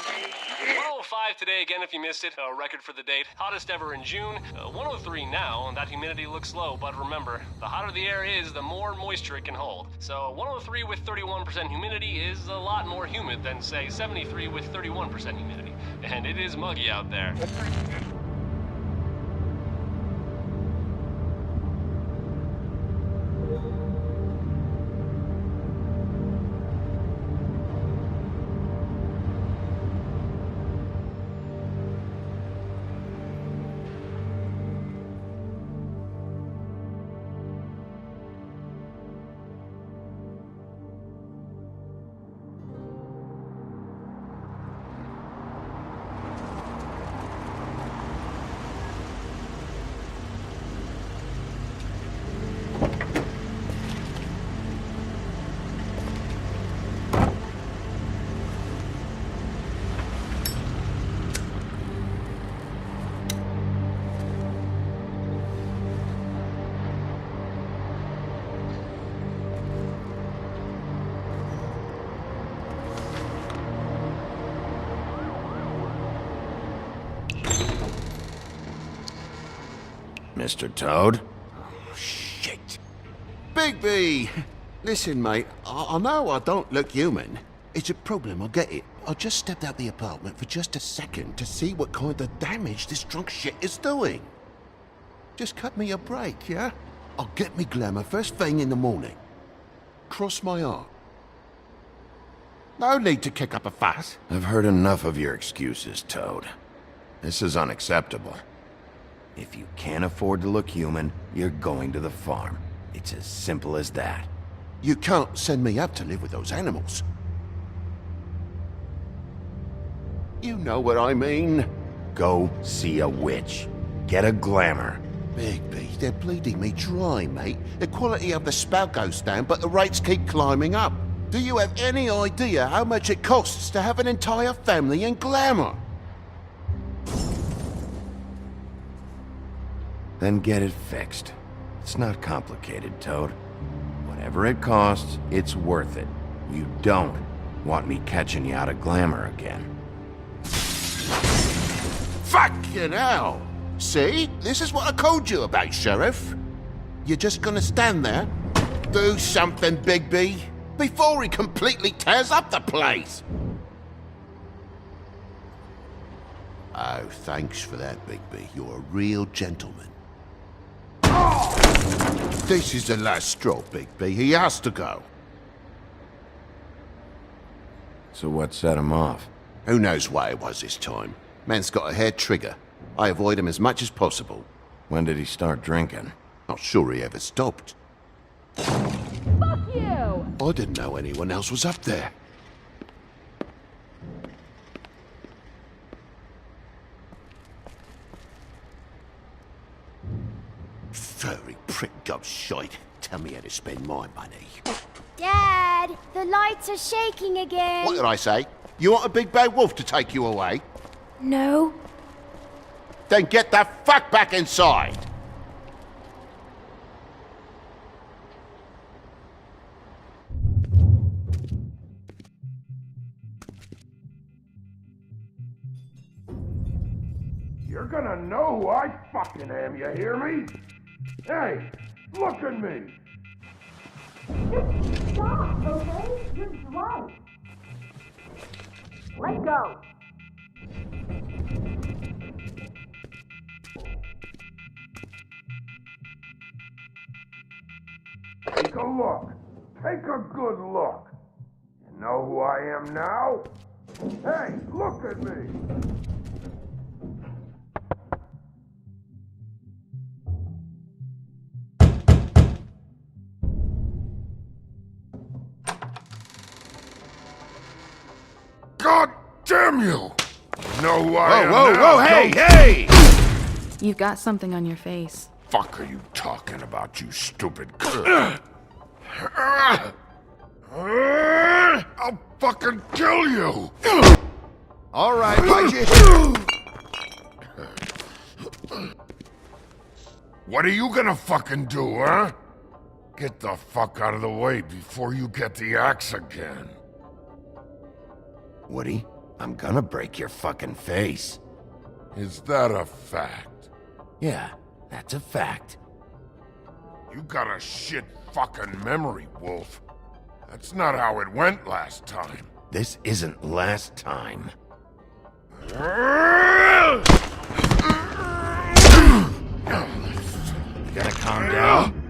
105 today again if you missed it, a record for the date. Hottest ever in June. 103 now, and that humidity looks low, but remember, the hotter the air is, the more moisture it can hold. So 103 with 31% humidity is a lot more humid than, say, 73 with 31% humidity. And it is muggy out there. Mr. Toad? Oh, shit. Bigby! Listen, mate, I know I don't look human. It's a problem, I get it. I just stepped out the apartment for just a second to see what kind of damage this drunk shit is doing. Just cut me a break, yeah? I'll get me glamour first thing in the morning. Cross my heart. No need to kick up a fuss. I've heard enough of your excuses, Toad. This is unacceptable. If you can't afford to look human, you're going to the farm. It's as simple as that. You can't send me up to live with those animals. You know what I mean. Go see a witch. Get a glamour. Bigby, they're bleeding me dry, mate. The quality of the spout goes down, but the rates keep climbing up. Do you have any idea how much it costs to have an entire family in glamour? Then get it fixed. It's not complicated, Toad. Whatever it costs, it's worth it. You don't want me catching you out of glamour again. Fucking hell! See? This is what I called you about, Sheriff. You're just gonna stand there? Do something, Bigby, before he completely tears up the place! Oh, thanks for that, Bigby. You're a real gentleman. This is the last straw, Bigby. He has to go. So what set him off? Who knows why it was this time? Man's got a hair trigger. I avoid him as much as possible. When did he start drinking? Not sure he ever stopped. Fuck you! I didn't know anyone else was up there. Furry prick gobshite. Tell me how to spend my money. Dad, the lights are shaking again. What did I say? You want a big bad wolf to take you away? No. Then get the fuck back inside! You're gonna know who I fucking am, you hear me? Hey, look at me! Just stop, okay? You're drunk. Let go. Take a look. Take a good look. You know who I am now? Hey, look at me! God damn you! You know who I am now? Whoa, hey! You've got something on your face. Fuck are you talking about, you stupid I'll fucking kill you! All right, bite you. What are you gonna fucking do, huh? Get the fuck out of the way before you get the axe again. Woody, I'm gonna break your fucking face. Is that a fact? Yeah, that's a fact. You got a shit fucking memory, Wolf. That's not how it went last time. This isn't last time. You gotta calm down.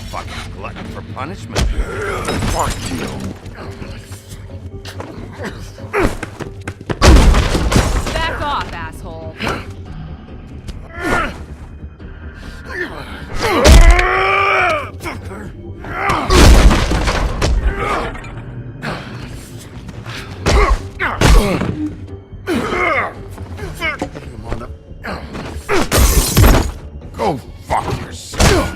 Fucking glutton for punishment. Fuck you. Back off, asshole. Go fuck yourself.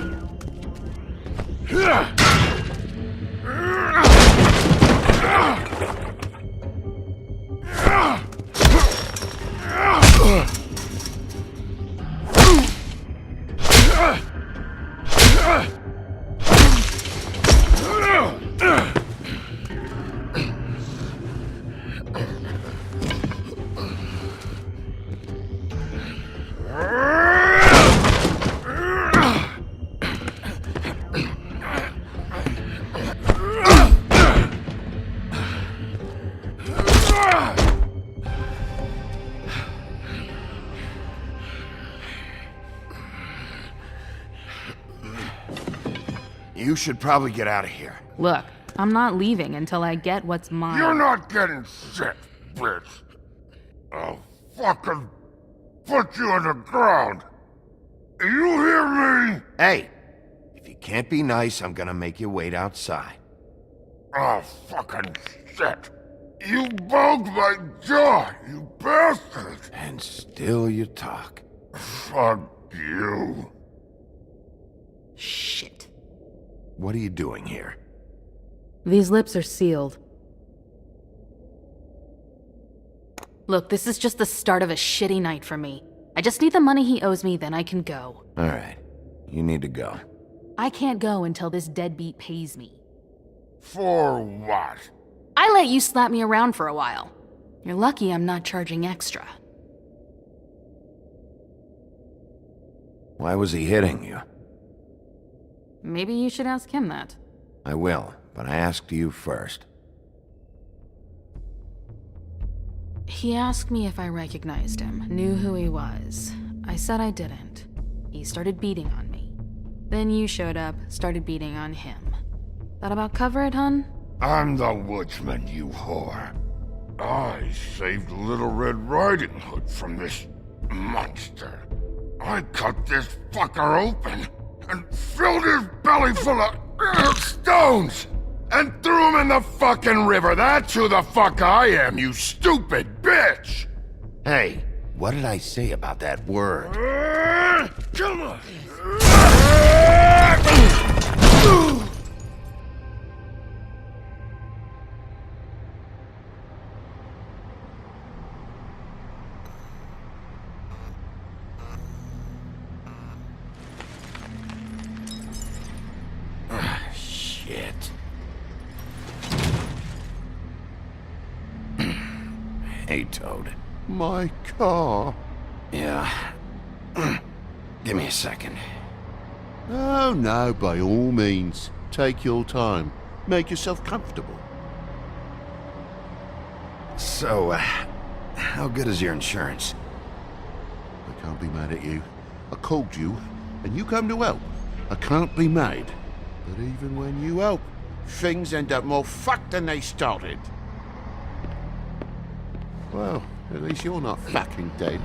You should probably get out of here. Look, I'm not leaving until I get what's mine. You're not getting shit, bitch. I'll fucking put you on the ground. You hear me? Hey, if you can't be nice, I'm gonna make you wait outside. Oh, fucking shit. You bugged my jaw, you bastard. And still you talk. Fuck you. Shit. What are you doing here? These lips are sealed. Look, this is just the start of a shitty night for me. I just need the money he owes me, then I can go. Alright, you need to go. I can't go until this deadbeat pays me. For what? I let you slap me around for a while. You're lucky I'm not charging extra. Why was he hitting you? Maybe you should ask him that. I will, but I asked you first. He asked me if I recognized him, knew who he was. I said I didn't. He started beating on me. Then you showed up, started beating on him. That about cover it, hun? I'm the woodsman, you whore. I saved Little Red Riding Hood from this monster. I cut this fucker open and filled his belly full of stones and threw him in the fucking river. That's who the fuck I am, you stupid bitch! Hey, what did I say about that word? Come on! Shit. Hey, Toad. My car? Yeah. Give me a second. Oh, no, by all means. Take your time. Make yourself comfortable. So, how good is your insurance? I can't be mad at you. I called you, and you come to help. I can't be mad. But even when you help, things end up more fucked than they started. Well, at least you're not fucking dead.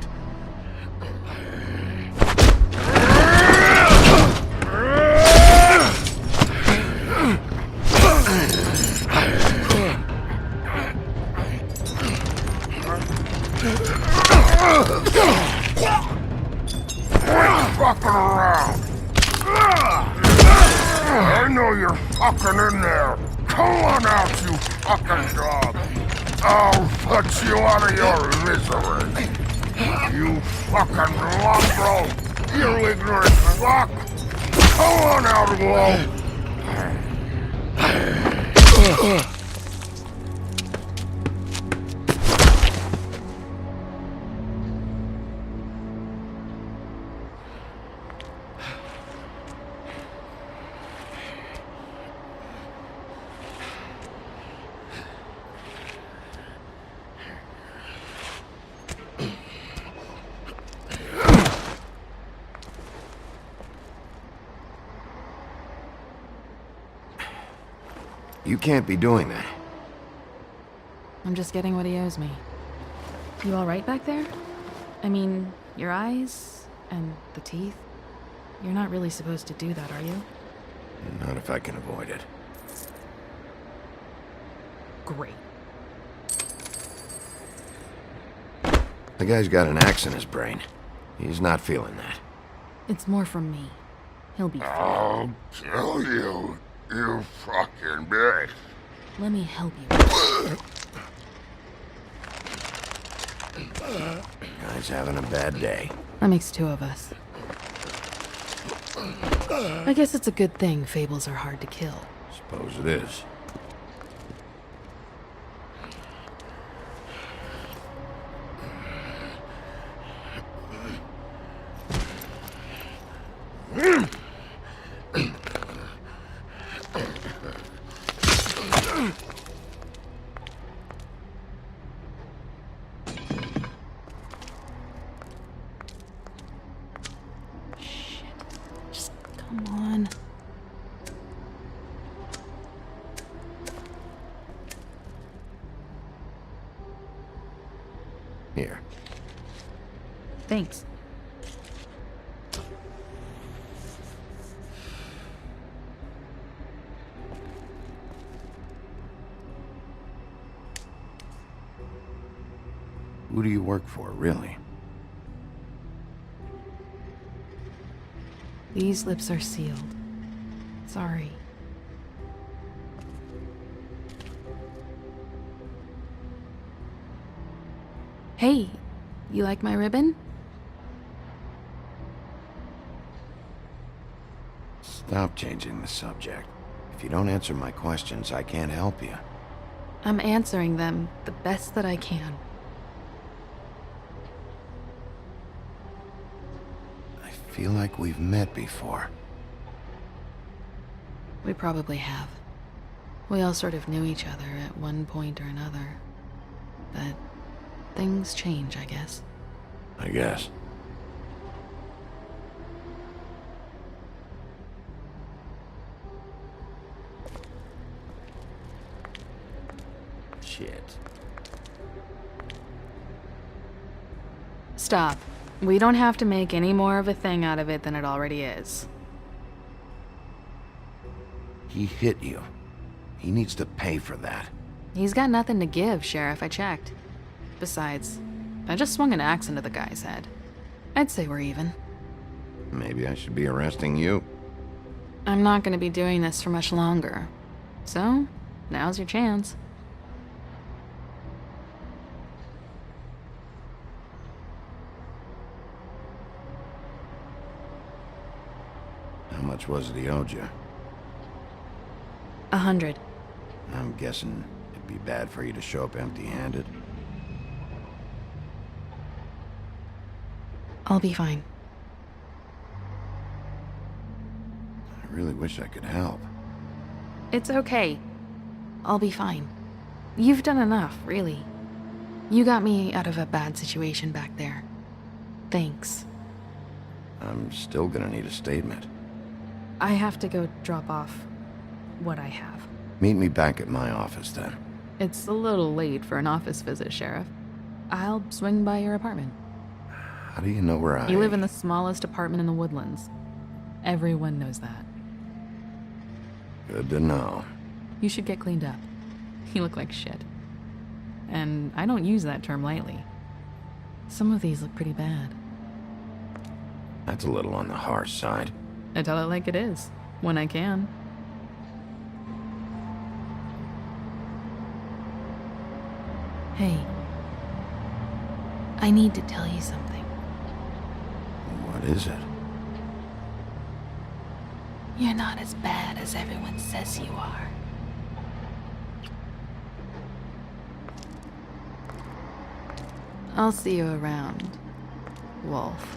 Fucking around! I know you're fucking in there! Come on out, you fucking dog. I'll put you out of your misery. You fucking mongrel. You ignorant fuck. Come on out, Wolf. You can't be doing that. I'm just getting what he owes me. You alright back there? I mean, your eyes and the teeth? You're not really supposed to do that, are you? Not if I can avoid it. Great. The guy's got an axe in his brain. He's not feeling that. It's more from me. He'll be fine. I'll kill you, you fucking bitch. Let me help you. Guy's having a bad day. That makes two of us. I guess it's a good thing fables are hard to kill. Suppose it is. Just come on. Here. Thanks. Who do you work for, really? These lips are sealed. Sorry. Hey, you like my ribbon? Stop changing the subject. If you don't answer my questions, I can't help you. I'm answering them the best that I can. I feel like we've met before. We probably have. We all sort of knew each other at one point or another. But things change, I guess. I guess. Shit. Stop. We don't have to make any more of a thing out of it than it already is. He hit you. He needs to pay for that. He's got nothing to give, Sheriff. I checked. Besides, I just swung an axe into the guy's head. I'd say we're even. Maybe I should be arresting you. I'm not going to be doing this for much longer. So, now's your chance. How much was it he owed you? 100. I'm guessing it'd be bad for you to show up empty-handed. I'll be fine. I really wish I could help. It's okay. I'll be fine. You've done enough, really. You got me out of a bad situation back there. Thanks. I'm still gonna need a statement. I have to go drop off what I have. Meet me back at my office then. It's a little late for an office visit, Sheriff. I'll swing by your apartment. How do you know where I... You live in the smallest apartment in the Woodlands. Everyone knows that. Good to know. You should get cleaned up. You look like shit. And I don't use that term lightly. Some of these look pretty bad. That's a little on the harsh side. I tell it like it is, when I can. Hey. I need to tell you something. What is it? You're not as bad as everyone says you are. I'll see you around, Wolf.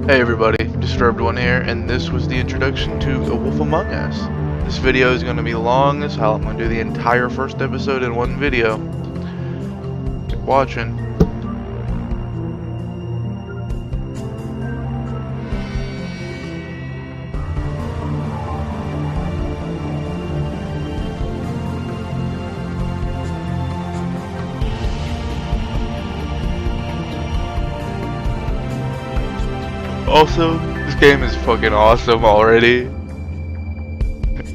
Hey everybody, Disturbed One here, and this was the introduction to A Wolf Among Us. This video is going to be long as hell. I'm going to do the entire first episode in one video. Keep watching. Also, this game is fucking awesome already.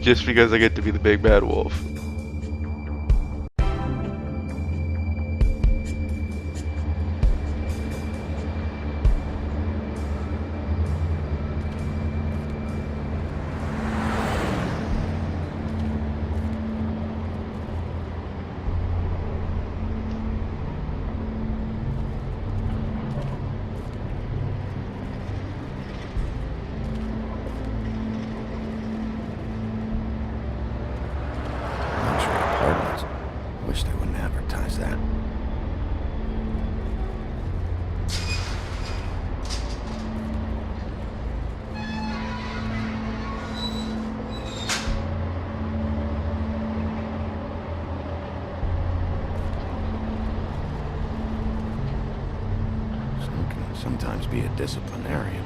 Just because I get to be the big bad wolf. Wish they wouldn't advertise that. Some can sometimes be a disciplinarian.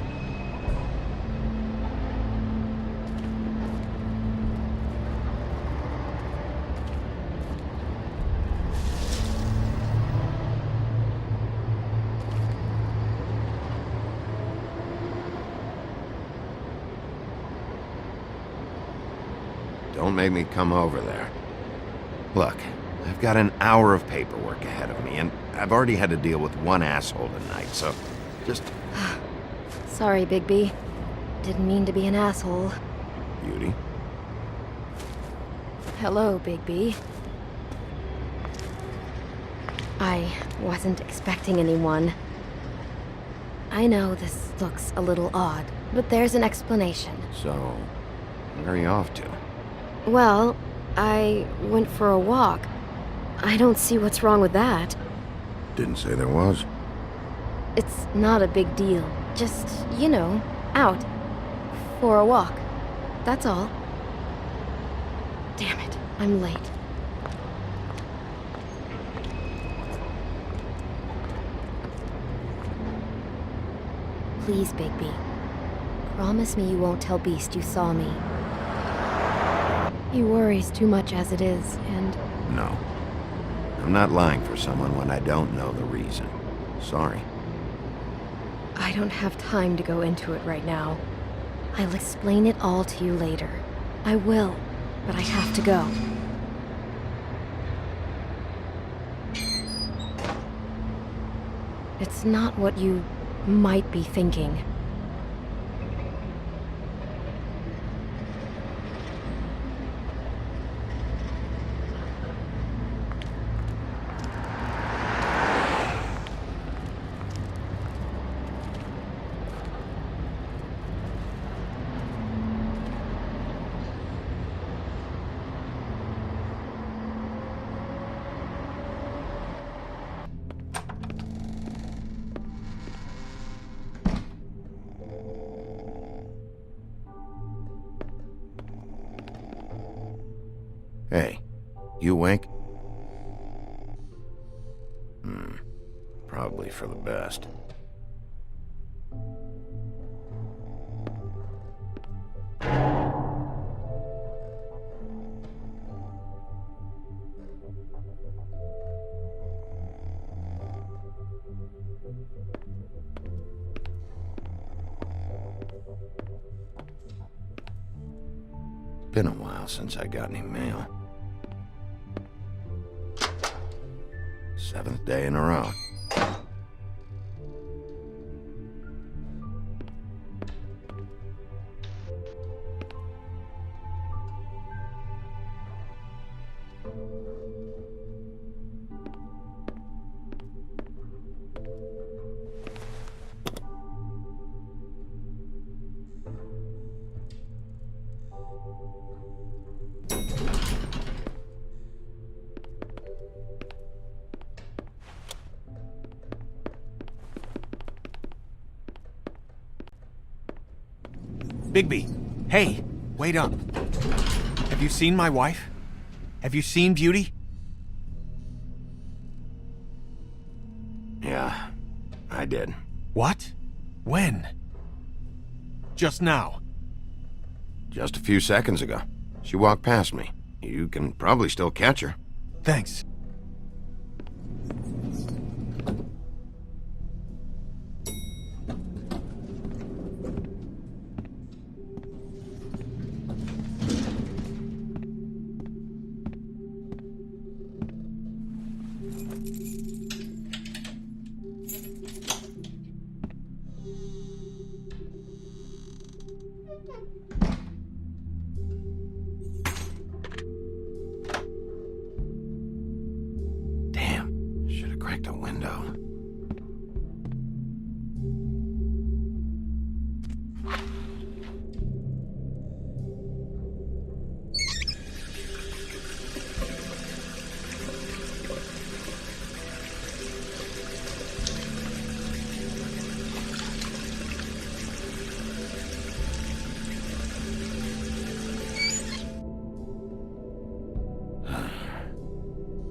Don't make me come over there. Look, I've got an hour of paperwork ahead of me, and I've already had to deal with one asshole tonight, so just... Sorry, Bigby. Didn't mean to be an asshole. Beauty. Hello, Bigby. I wasn't expecting anyone. I know this looks a little odd, but there's an explanation. So, where are you off to? Well, I went for a walk. I don't see what's wrong with that. Didn't say there was. It's not a big deal. Just, you know, out. For a walk. That's all. Damn it, I'm late. Please, Bigby. Promise me you won't tell Beast you saw me. He worries too much as it is, and... No. I'm not lying for someone when I don't know the reason. Sorry. I don't have time to go into it right now. I'll explain it all to you later. I will, but I have to go. It's not what you might be thinking. Hey, you awake? Probably for the best. Been a while since I got any mail. 7th day in a row. Bigby, hey, wait up. Have you seen my wife? Have you seen Beauty? Yeah, I did. What? When? Just now. Just a few seconds ago. She walked past me. You can probably still catch her. Thanks. Damn, should have cracked a window.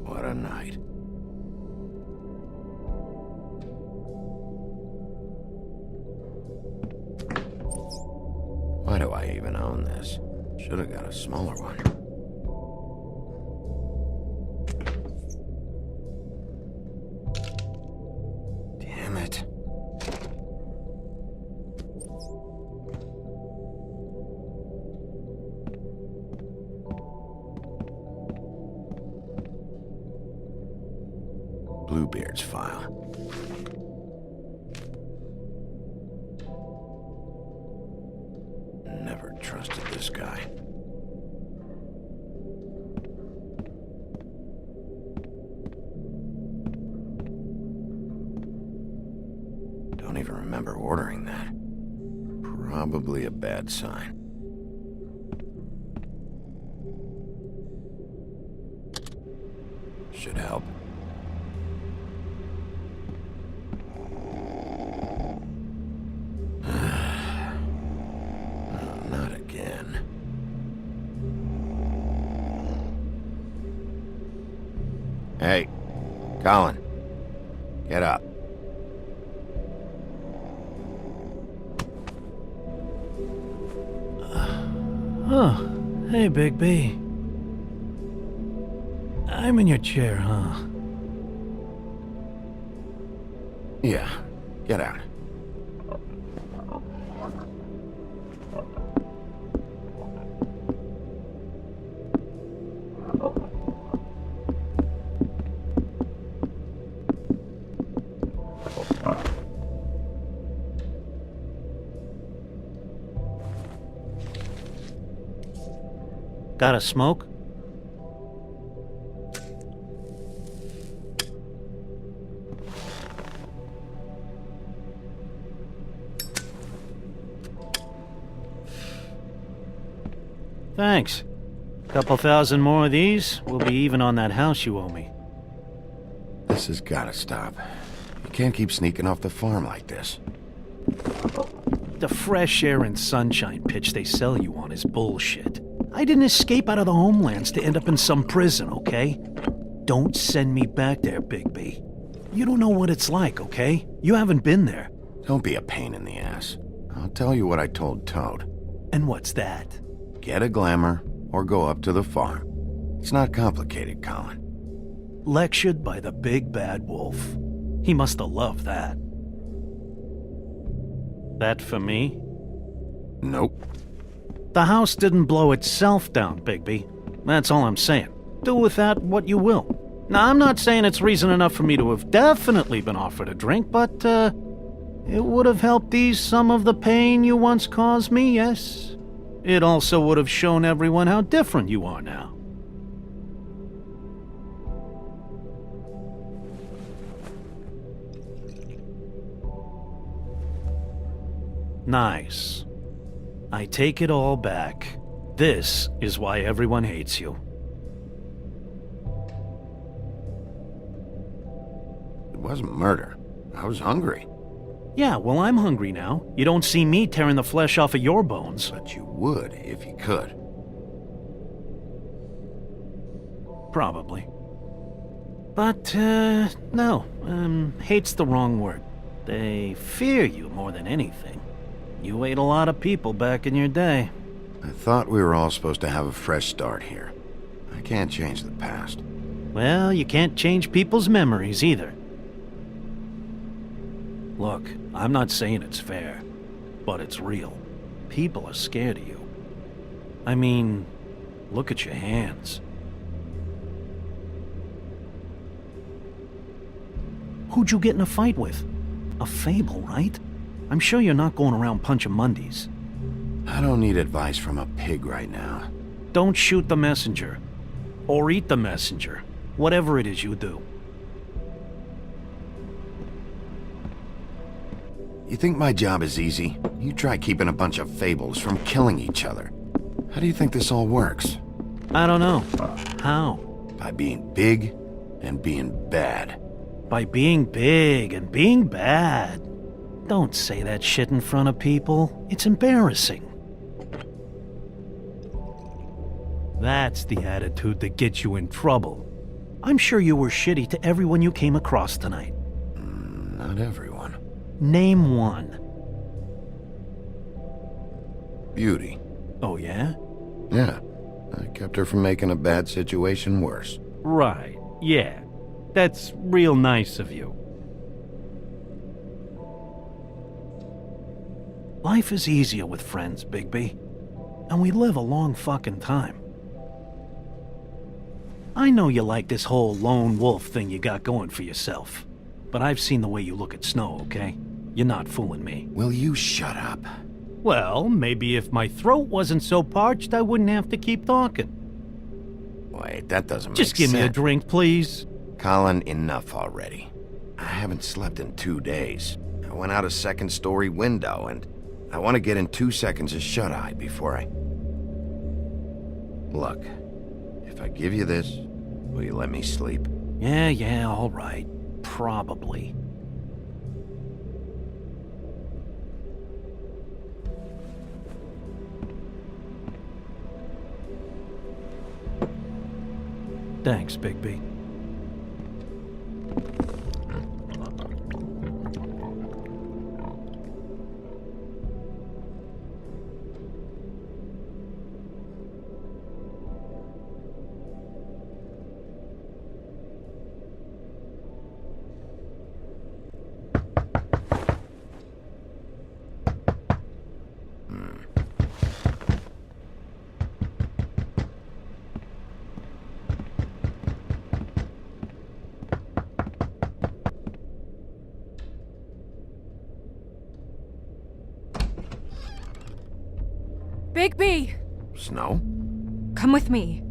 What a night. Why do I even own this? Should have got a smaller one. Damn it. Bluebeard's file. Never trusted this guy. Don't even remember ordering that. Probably a bad sign. Should help. Not again. Hey, Colin. Get up. Oh, hey, Big B. I'm in your chair, huh? Yeah, get out. Got a smoke? Thanks. Couple thousand more of these, we'll be even on that house you owe me. This has gotta stop. You can't keep sneaking off the farm like this. The fresh air and sunshine pitch they sell you on is bullshit. I didn't escape out of the homelands to end up in some prison, okay? Don't send me back there, Bigby. You don't know what it's like, okay? You haven't been there. Don't be a pain in the ass. I'll tell you what I told Toad. And what's that? Get a glamour, or go up to the farm. It's not complicated, Colin. Lectured by the big bad wolf. He must have loved that. That for me? Nope. The house didn't blow itself down, Bigby. That's all I'm saying. Do with that what you will. Now, I'm not saying it's reason enough for me to have definitely been offered a drink, but, it would have helped ease some of the pain you once caused me, yes? It also would have shown everyone how different you are now. Nice. I take it all back. This is why everyone hates you. It wasn't murder. I was hungry. Yeah, well, I'm hungry now. You don't see me tearing the flesh off of your bones. But you would if you could. Probably. But, no. Hate's the wrong word. They fear you more than anything. You ate a lot of people back in your day. I thought we were all supposed to have a fresh start here. I can't change the past. Well, you can't change people's memories either. Look, I'm not saying it's fair, but it's real. People are scared of you. I mean, look at your hands. Who'd you get in a fight with? A Fable, right? I'm sure you're not going around punching Mondays. I don't need advice from a pig right now. Don't shoot the messenger. Or eat the messenger. Whatever it is you do. You think my job is easy? You try keeping a bunch of Fables from killing each other. How do you think this all works? I don't know. How? By being big and being bad. By being big and being bad. Don't say that shit in front of people. It's embarrassing. That's the attitude that gets you in trouble. I'm sure you were shitty to everyone you came across tonight. Not everyone. Name one. Beauty. Oh, yeah? Yeah. I kept her from making a bad situation worse. Right. Yeah. That's real nice of you. Life is easier with friends, Bigby. And we live a long fucking time. I know you like this whole lone wolf thing you got going for yourself. But I've seen the way you look at Snow, okay? You're not fooling me. Will you shut up? Well, maybe if my throat wasn't so parched, I wouldn't have to keep talking. Wait, that doesn't make sense. Just give me a drink, please. Colin, enough already. I haven't slept in 2 days. I went out a second-story window, and I want to get in 2 seconds of shut-eye before I... Look, if I give you this, will you let me sleep? Yeah, all right. Probably. Thanks, Bigby. Bigby! Snow? Come with me.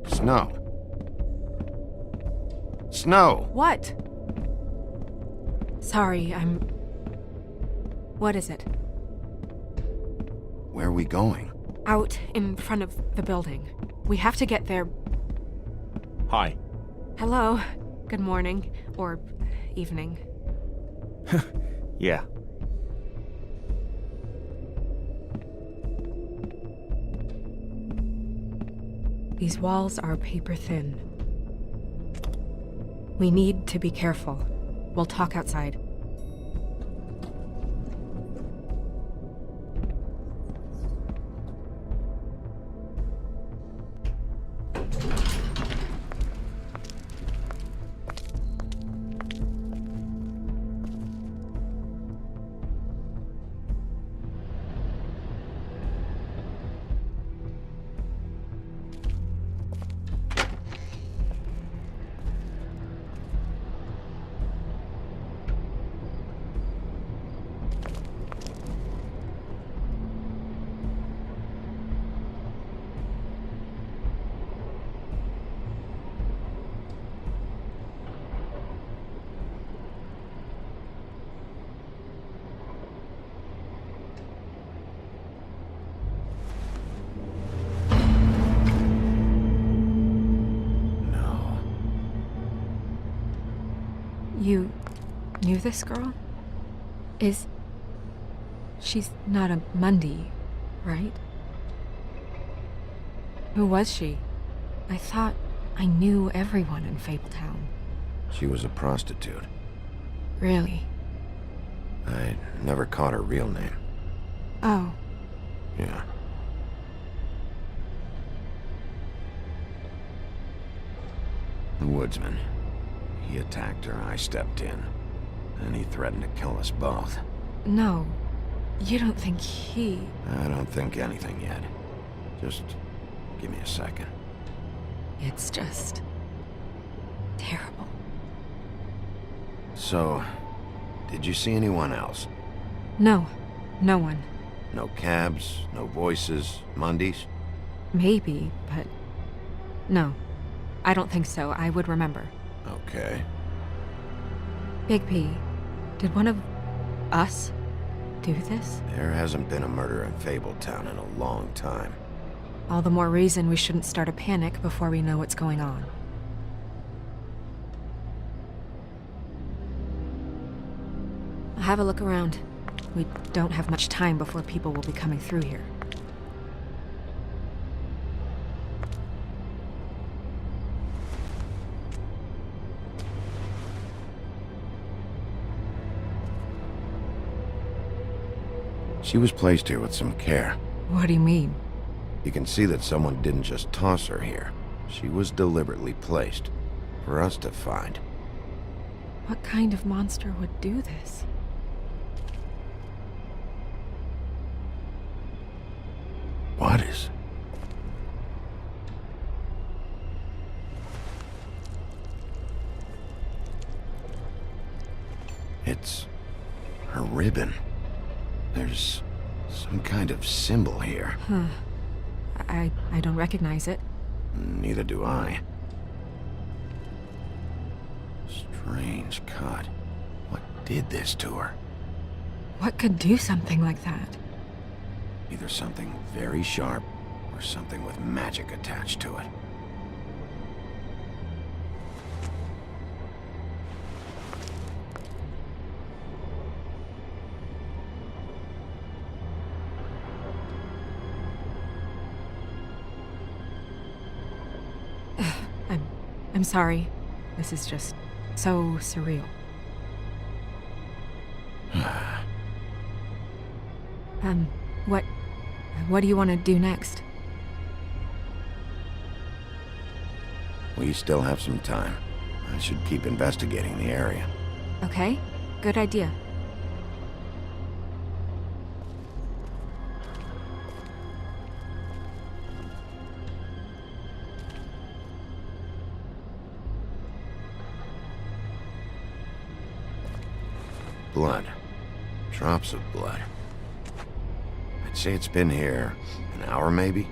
Snow. Snow! What? Sorry, What is it? Where are we going? Out in front of the building. We have to get there. Hi. Hello. Good morning. Or evening. Yeah. These walls are paper thin. We need to be careful. We'll talk outside. this girl? She's not a Mundy, right? Who was she? I thought I knew everyone in Fabletown. She was a prostitute. Really? I never caught her real name. Oh. Yeah. The woodsman. He attacked her, I stepped in. And he threatened to kill us both. No. You don't think he... I don't think anything yet. Just give me a second. It's just... terrible. So, did you see anyone else? No. No one. No cabs, no voices, Mundys? Maybe, but... no. I don't think so. I would remember. Okay. Bigby, did one of us do this? There hasn't been a murder in Fabletown in a long time. All the more reason we shouldn't start a panic before we know what's going on. I'll have a look around. We don't have much time before people will be coming through here. She was placed here with some care. What do you mean? You can see that someone didn't just toss her here. She was deliberately placed. For us to find. What kind of monster would do this? What is? It's her ribbon. There's some kind of symbol here. Huh. I don't recognize it. Neither do I. Strange cut. What did this to her? What could do something like that? Either something very sharp, or something with magic attached to it. I'm sorry. This is just so surreal. What do you want to do next? We still have some time. I should keep investigating the area. Okay, good idea. Blood. Drops of blood. I'd say it's been here an hour, maybe?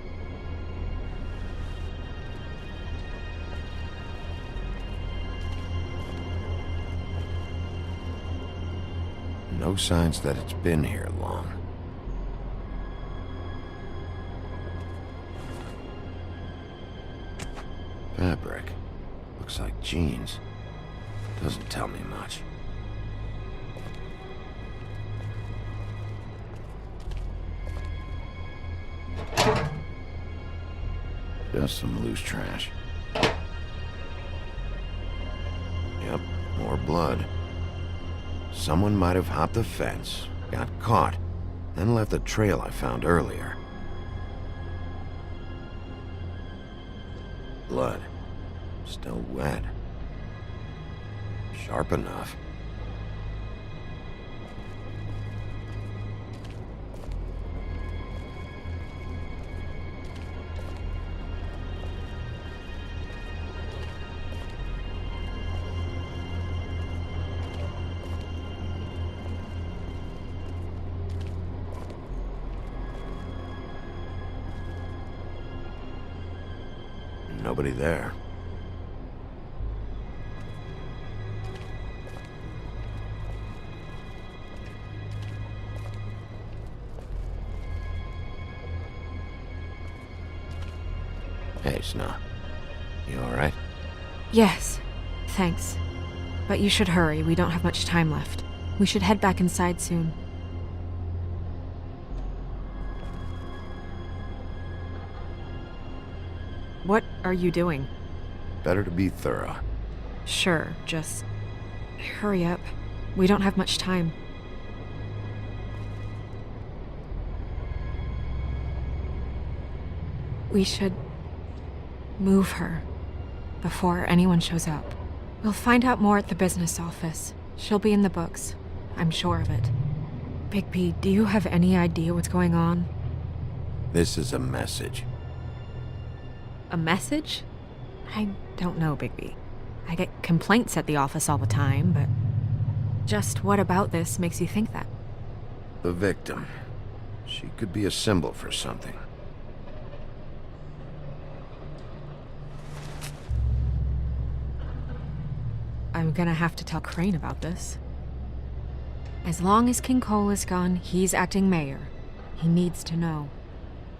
No signs that it's been here long. Fabric. Looks like jeans. Doesn't tell me much. Just some loose trash. Yep, more blood. Someone might have hopped the fence, got caught, then left the trail I found earlier. Blood. Still wet. Sharp enough. Nobody there. Hey, Snow. You alright? Yes, thanks. But you should hurry, we don't have much time left. We should head back inside soon. What are you doing? Better to be thorough. Sure, just hurry up. We don't have much time. We should move her before anyone shows up. We'll find out more at the business office. She'll be in the books. I'm sure of it. Bigby, do you have any idea what's going on? This is a message. A message? I don't know, Bigby. I get complaints at the office all the time, but just what about this makes you think that? The victim. She could be a symbol for something. I'm gonna have to tell Crane about this. As long as King Cole is gone, he's acting mayor. He needs to know.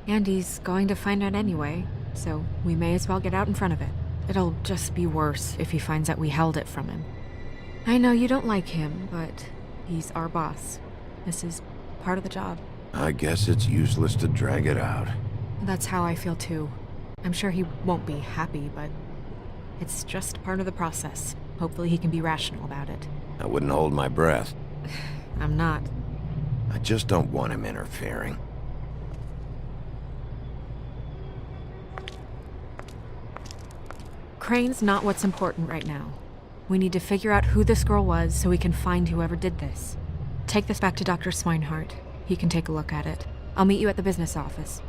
And he's going to find out anyway, so we may as well get out in front of it. It'll just be worse if he finds out we held it from him. I know you don't like him, but he's our boss. This is part of the job. I guess it's useless to drag it out. That's how I feel too. I'm sure he won't be happy, but it's just part of the process. Hopefully he can be rational about it. I wouldn't hold my breath. I'm not. I just don't want him interfering. Crane's not what's important right now. We need to figure out who this girl was so we can find whoever did this. Take this back to Dr. Swinehart. He can take a look at it. I'll meet you at the business office.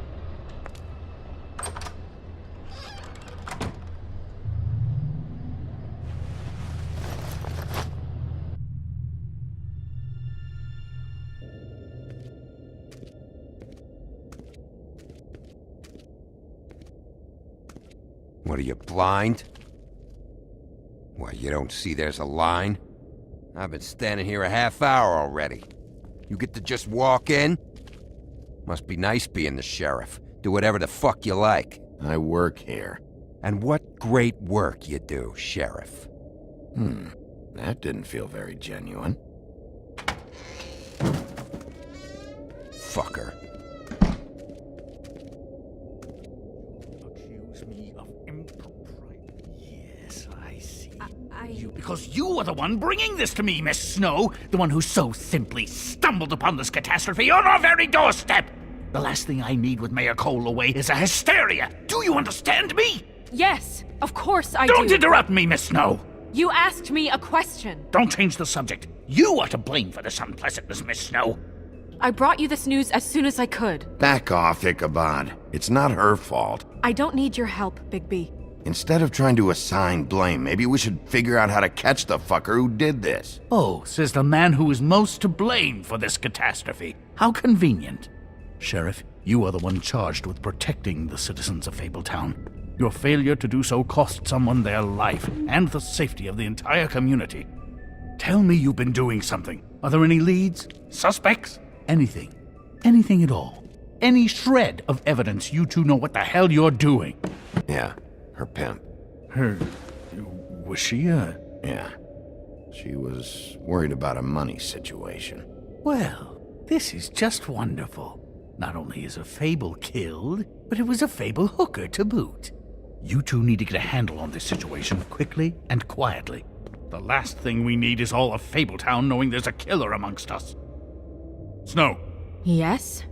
What are you, blind? Why, you don't see there's a line? I've been standing here a half hour already. You get to just walk in? Must be nice being the sheriff. Do whatever the fuck you like. I work here. And what great work you do, Sheriff. That didn't feel very genuine. Fucker. Accuse me of impropriety. Yes, I see. Because you are the one bringing this to me, Miss Snow. The one who so simply stumbled upon this catastrophe on our very doorstep. The last thing I need with Mayor Cole away is a hysteria. Do you understand me? Yes, of course I do. Don't interrupt me, Miss Snow. You asked me a question. Don't change the subject. You are to blame for this unpleasantness, Miss Snow. I brought you this news as soon as I could. Back off, Ichabod. It's not her fault. I don't need your help, Bigby. Instead of trying to assign blame, maybe we should figure out how to catch the fucker who did this. Oh, says the man who is most to blame for this catastrophe. How convenient. Sheriff, you are the one charged with protecting the citizens of Fabletown. Your failure to do so cost someone their life and the safety of the entire community. Tell me you've been doing something. Are there any leads? Suspects? Anything. Anything at all. Any shred of evidence you two know what the hell you're doing. Yeah, her pimp. Her... was she a... Yeah. She was worried about a money situation. Well, this is just wonderful. Not only is a Fable killed, but it was a Fable hooker to boot. You two need to get a handle on this situation quickly and quietly. The last thing we need is all of Fabletown knowing there's a killer amongst us. Snow. Yes?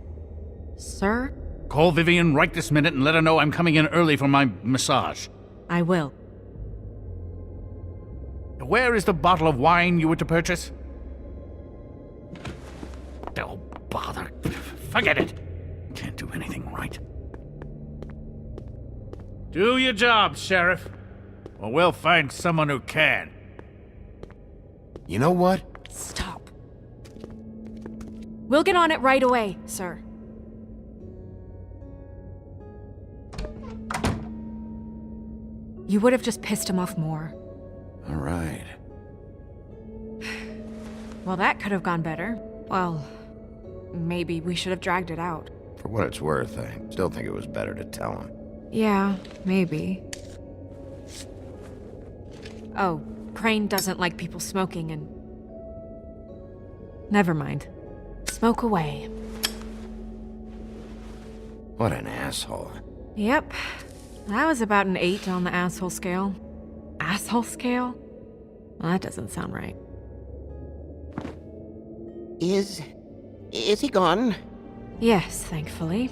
Sir? Call Vivian right this minute and let her know I'm coming in early for my massage. I will. Where is the bottle of wine you were to purchase? Oh, bother. Forget it. Can't do anything right. Do your job, Sheriff. Or we'll find someone who can. You know what? Stop. We'll get on it right away, sir. You would have just pissed him off more. All right. Well, that could have gone better. Well, maybe we should have dragged it out. For what it's worth, I still think it was better to tell him. Yeah, maybe. Oh, Crane doesn't like people smoking and... Never mind. Smoke away. What an asshole. Yep. That was about an 8 on the asshole scale. Asshole scale? Well, that doesn't sound right. Is he gone? Yes, thankfully.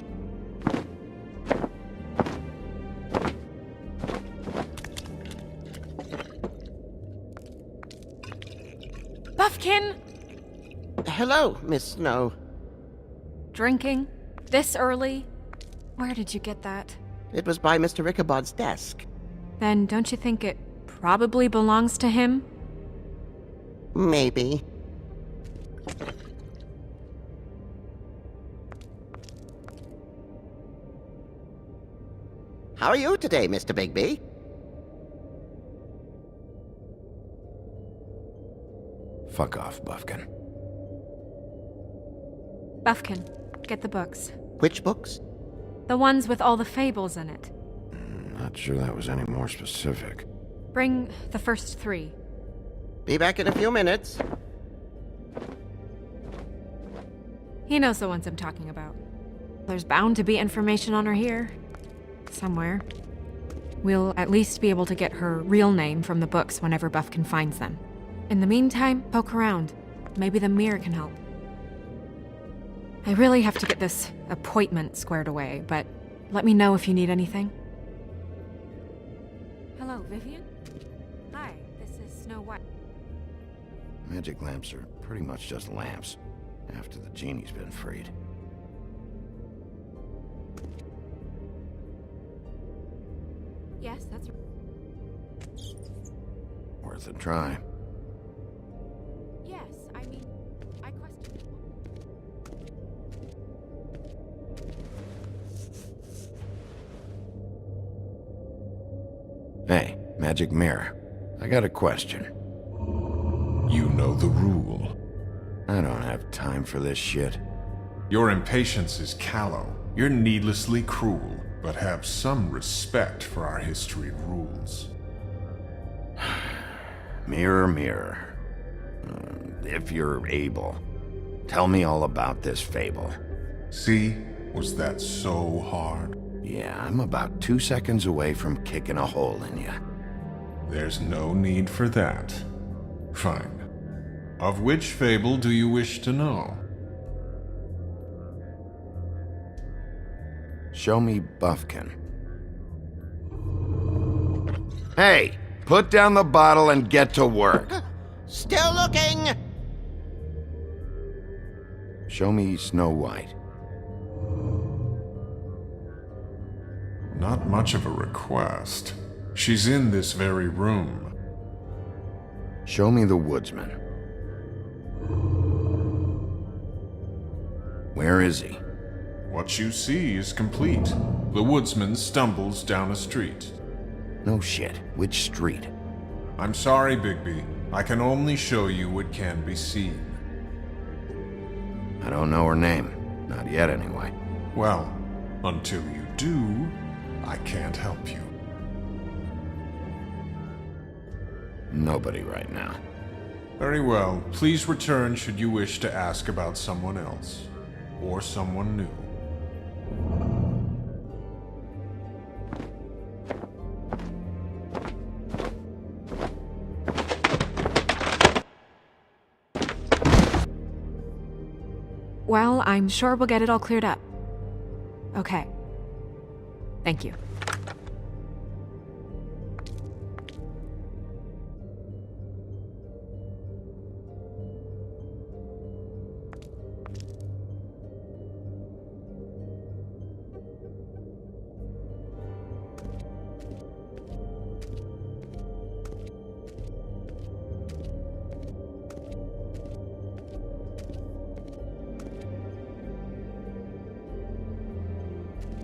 Buffkin! Hello, Miss Snow. Drinking? This early? Where did you get that? It was by Mr. Ichabod's desk. Then don't you think it probably belongs to him? Maybe. How are you today, Mr. Bigby? Fuck off, Buffkin. Buffkin, get the books. Which books? The ones with all the fables in it. Not sure that was any more specific. Bring the first 3. Be back in a few minutes. He knows the ones I'm talking about. There's bound to be information on her here. Somewhere. We'll at least be able to get her real name from the books whenever Buffkin finds them. In the meantime, poke around. Maybe the mirror can help. I really have to get this appointment squared away, but let me know if you need anything. Hello, Vivian? Hi, this is Snow White. Magic lamps are pretty much just lamps, after the genie's been freed. Yes, that's Worth a try. Yes, I mean, I questioned Hey, magic mirror. I got a question. You know the rule. I don't have time for this shit. Your impatience is callow. You're needlessly cruel, but have some respect for our history and rules. Mirror, mirror. If you're able, tell me all about this fable. See? Was that so hard? Yeah, I'm about 2 seconds away from kicking a hole in you. There's no need for that. Fine. Of which fable do you wish to know? Show me Buffkin. Hey! Put down the bottle and get to work. Still looking! Show me Snow White. Not much of a request. She's in this very room. Show me the woodsman. Where is he? What you see is complete. The woodsman stumbles down a street. No shit. Which street? I'm sorry, Bigby. I can only show you what can be seen. I don't know her name. Not yet, anyway. Well, until you do, I can't help you. Nobody right now. Very well. Please return should you wish to ask about someone else. Or someone new. Well, I'm sure we'll get it all cleared up. Okay. Thank you.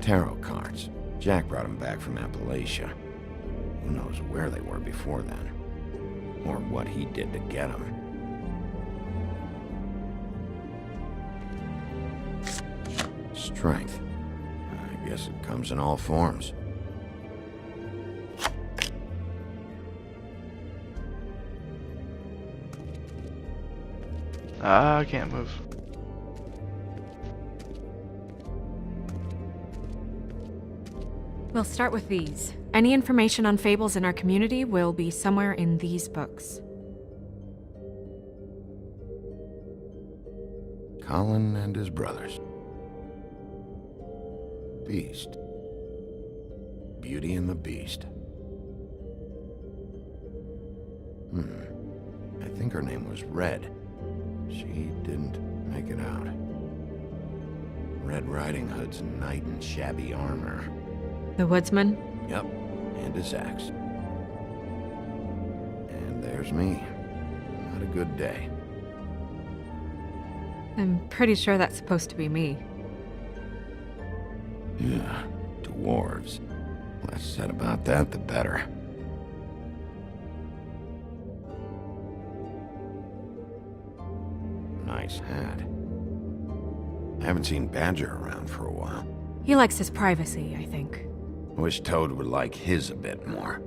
Tarot cards. Jack brought them back from Appalachia. Who knows where they were before then? Or what he did to get them. Strength. I guess it comes in all forms. I can't move. We'll start with these. Any information on fables in our community will be somewhere in these books. Colin and his brothers. Beast. Beauty and the Beast. I think her name was Red. She didn't make it out. Red Riding Hood's knight in shabby armor. The woodsman? Yep, and his axe. And there's me. Not a good day. I'm pretty sure that's supposed to be me. Yeah, dwarves. Less said about that, the better. Nice hat. I haven't seen Badger around for a while. He likes his privacy, I think. Wish Toad would like his a bit more.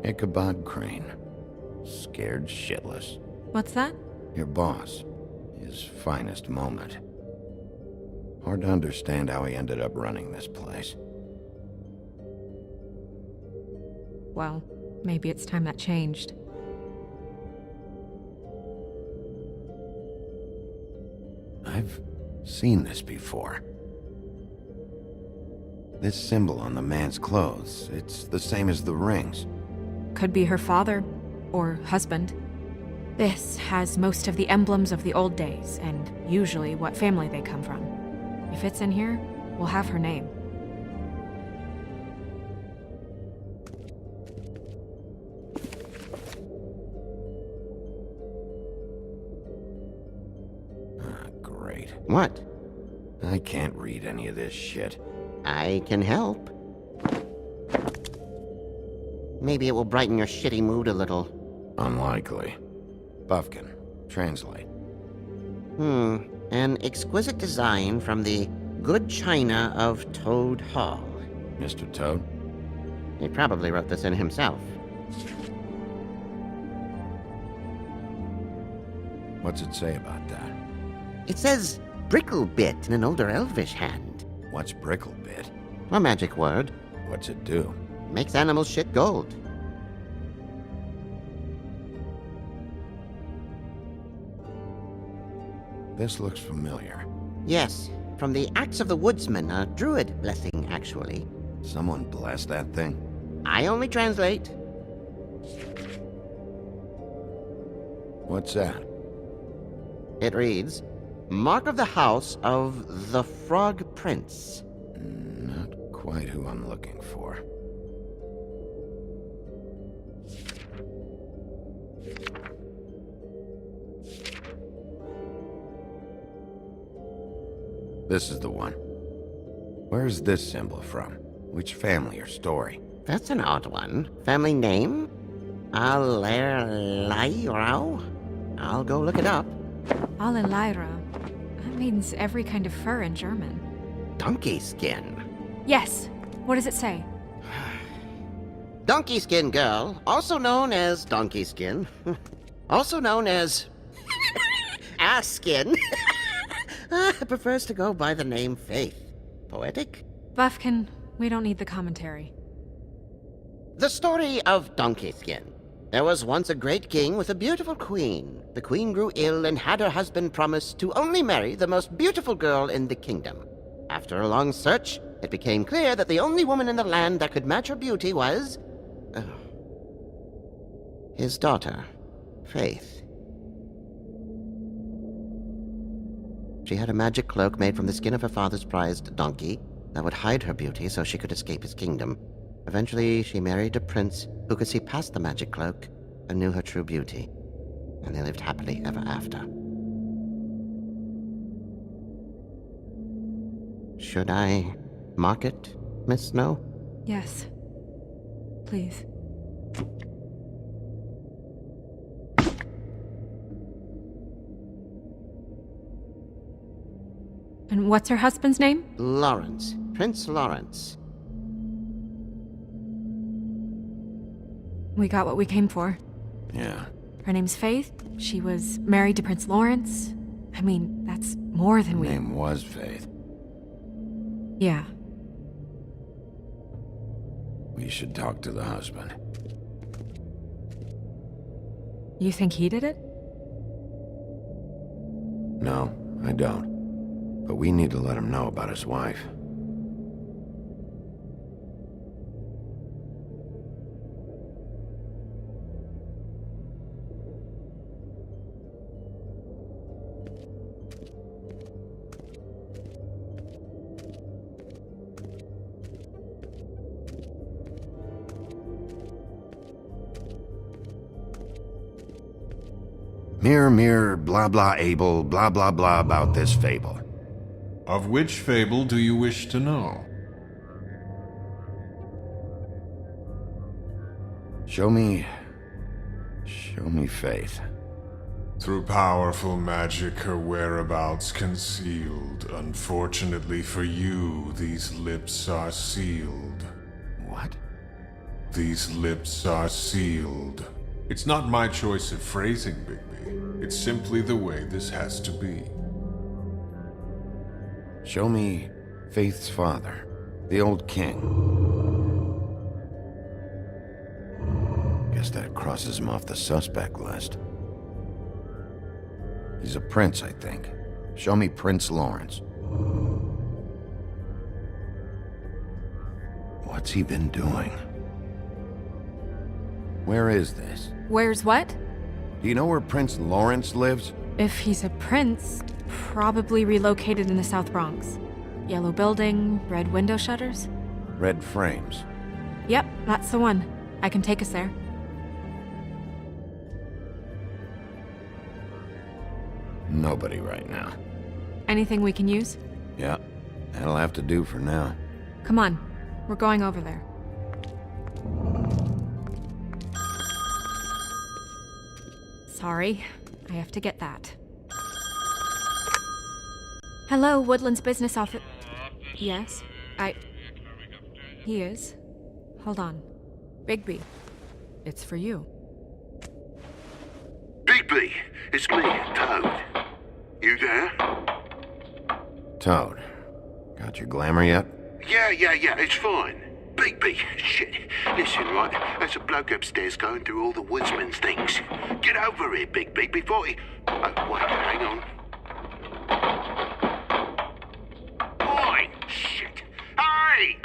Ichabod Crane. Scared shitless. What's that? Your boss. His finest moment. Hard to understand how he ended up running this place. Well, maybe it's time that changed. I've seen this before. This symbol on the man's clothes, it's the same as the rings. Could be her father, or husband. This has most of the emblems of the old days, and usually what family they come from. If it's in here, we'll have her name. Great. What? I can't read any of this shit. I can help. Maybe it will brighten your shitty mood a little. Unlikely. Buffkin, translate. An exquisite design from the good china of Toad Hall. Mr. Toad? He probably wrote this in himself. What's it say about that? It says Bricklebit in an older elvish hand. What's Bricklebit? A magic word. What's it do? Makes animals shit gold. This looks familiar. Yes, from the Axe of the Woodsman, a druid blessing, actually. Someone bless that thing? I only translate. What's that? It reads, Mark of the House of the Frog Prince. Not quite who I'm looking for. This is the one. Where's this symbol from? Which family or story? That's an odd one. Family name? Allerleirauh? I'll go look it up. Allerleirauh. That means every kind of fur in German. Donkey skin. Yes. What does it say? Donkey skin girl, also known as donkey skin. Also known as ass skin. Prefers to go by the name Faith. Poetic? Buffkin, we don't need the commentary. The story of Donkey Skin. There was once a great king with a beautiful queen. The queen grew ill and had her husband promise to only marry the most beautiful girl in the kingdom. After a long search, it became clear that the only woman in the land that could match her beauty was... his daughter, Faith. She had a magic cloak made from the skin of her father's prized donkey that would hide her beauty so she could escape his kingdom. Eventually, she married a prince who could see past the magic cloak and knew her true beauty. And they lived happily ever after. Should I mark it, Miss Snow? Yes. Please. And what's her husband's name? Lawrence. Prince Lawrence. We got what we came for. Yeah. Her name's Faith. She was married to Prince Lawrence. I mean, that's more than Her we... name was Faith. Yeah. We should talk to the husband. You think he did it? No, I don't. But we need to let him know about his wife. Mirror, mirror, blah blah able, blah blah blah about this fable. Of which fable do you wish to know? Show me Faith. Through powerful magic, her whereabouts concealed. Unfortunately for you, these lips are sealed. What? These lips are sealed. It's not my choice of phrasing, Bigby. It's simply the way this has to be. Show me Faith's father, the old king. Guess that crosses him off the suspect list. He's a prince, I think. Show me Prince Lawrence. What's he been doing? Where is this? Where's what? Do you know where Prince Lawrence lives? If he's a prince, probably relocated in the South Bronx. Yellow building, red window shutters. Red frames. Yep, that's the one. I can take us there. Nobody right now. Anything we can use? Yeah, that'll have to do for now. Come on, we're going over there. Sorry, I have to get that. Hello, Woodland's business office. Yes, He is. Hold on. Bigby, it's for you. Bigby, it's me, Toad. You there? Toad, got your glamour yet? Yeah, it's fine. Bigby, shit. Listen, right, there's a bloke upstairs going through all the woodsman's things. Get over here, Bigby, before he... Oh, wait, hang on. Oi, shit. Hey!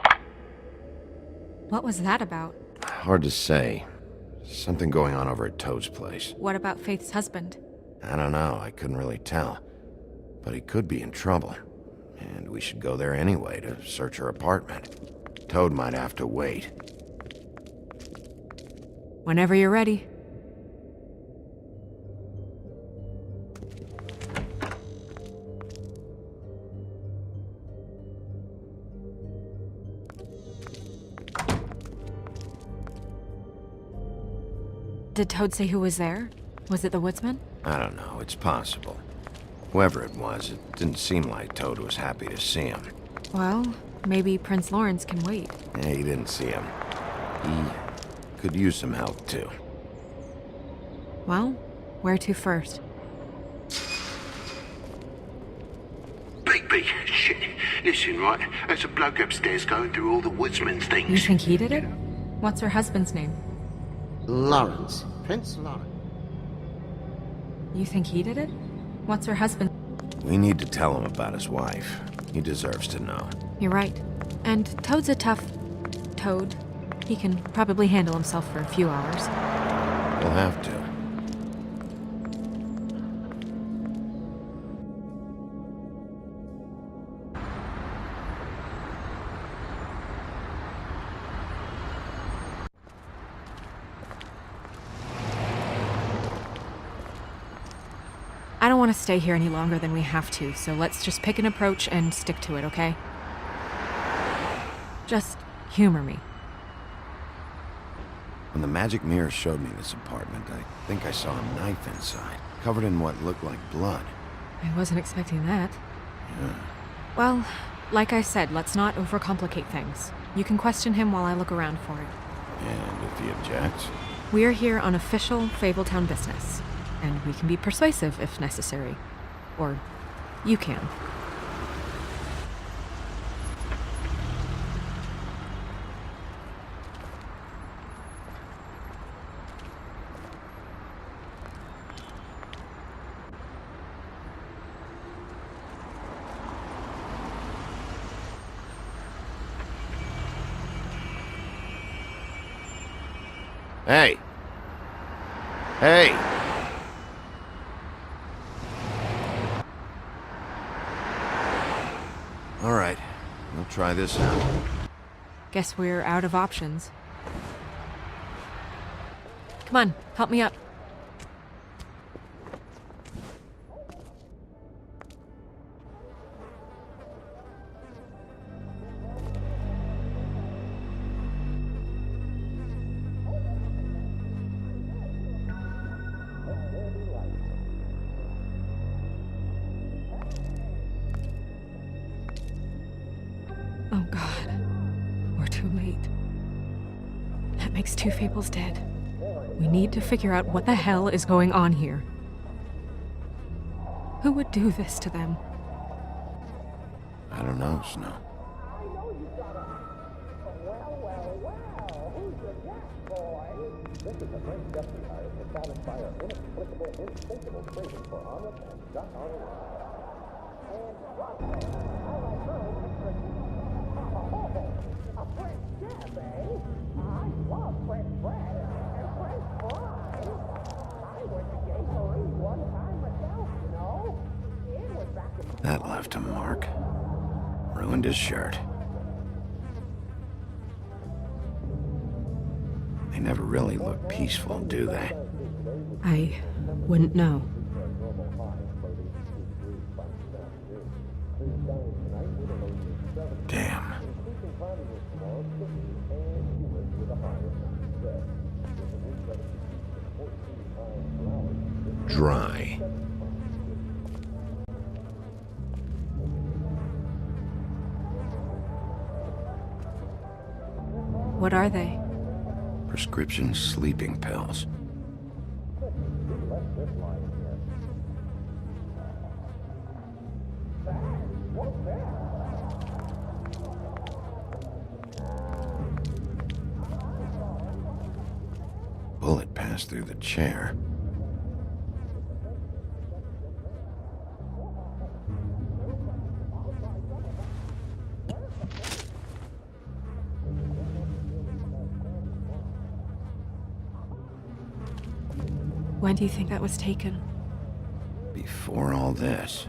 What was that about? Hard to say. Something going on over at Toad's place. What about Faith's husband? I don't know, I couldn't really tell. But he could be in trouble. And we should go there anyway to search her apartment. Toad might have to wait. Whenever you're ready. Did Toad say who was there? Was it the woodsman? I don't know, it's possible. Whoever it was, it didn't seem like Toad was happy to see him. Well, maybe Prince Lawrence can wait. He didn't see him. He could use some help, too. Well, where to first? Bigby, shit. Listen, right, there's a bloke upstairs going through all the woodsman's things. You think he did it? What's her husband's name? Lawrence. Prince Lawrence. You think he did it? What's her husband? We need to tell him about his wife. He deserves to know. You're right. And Toad's a tough... Toad. He can probably handle himself for a few hours. We'll have to. I don't want to stay here any longer than we have to, so let's just pick an approach and stick to it, okay? Just humor me. When the magic mirror showed me this apartment, I think I saw a knife inside, covered in what looked like blood. I wasn't expecting that. Yeah. Well, like I said, let's not overcomplicate things. You can question him while I look around for it. And if he objects? We're here on official Fabletown business, and we can be persuasive if necessary. Or you can. Hey! Hey! All right, we'll try this out. Guess we're out of options. Come on, help me up. Oh God, we're too late. That makes 2 Fables dead. We need to figure out what the hell is going on here. Who would do this to them? I don't know, Snow. That left a mark. Ruined his shirt. They never really look peaceful, do they? I wouldn't know. Damn. Dry. What are they? Prescription sleeping pills. Bullet passed through the chair. When do you think that was taken? Before all this.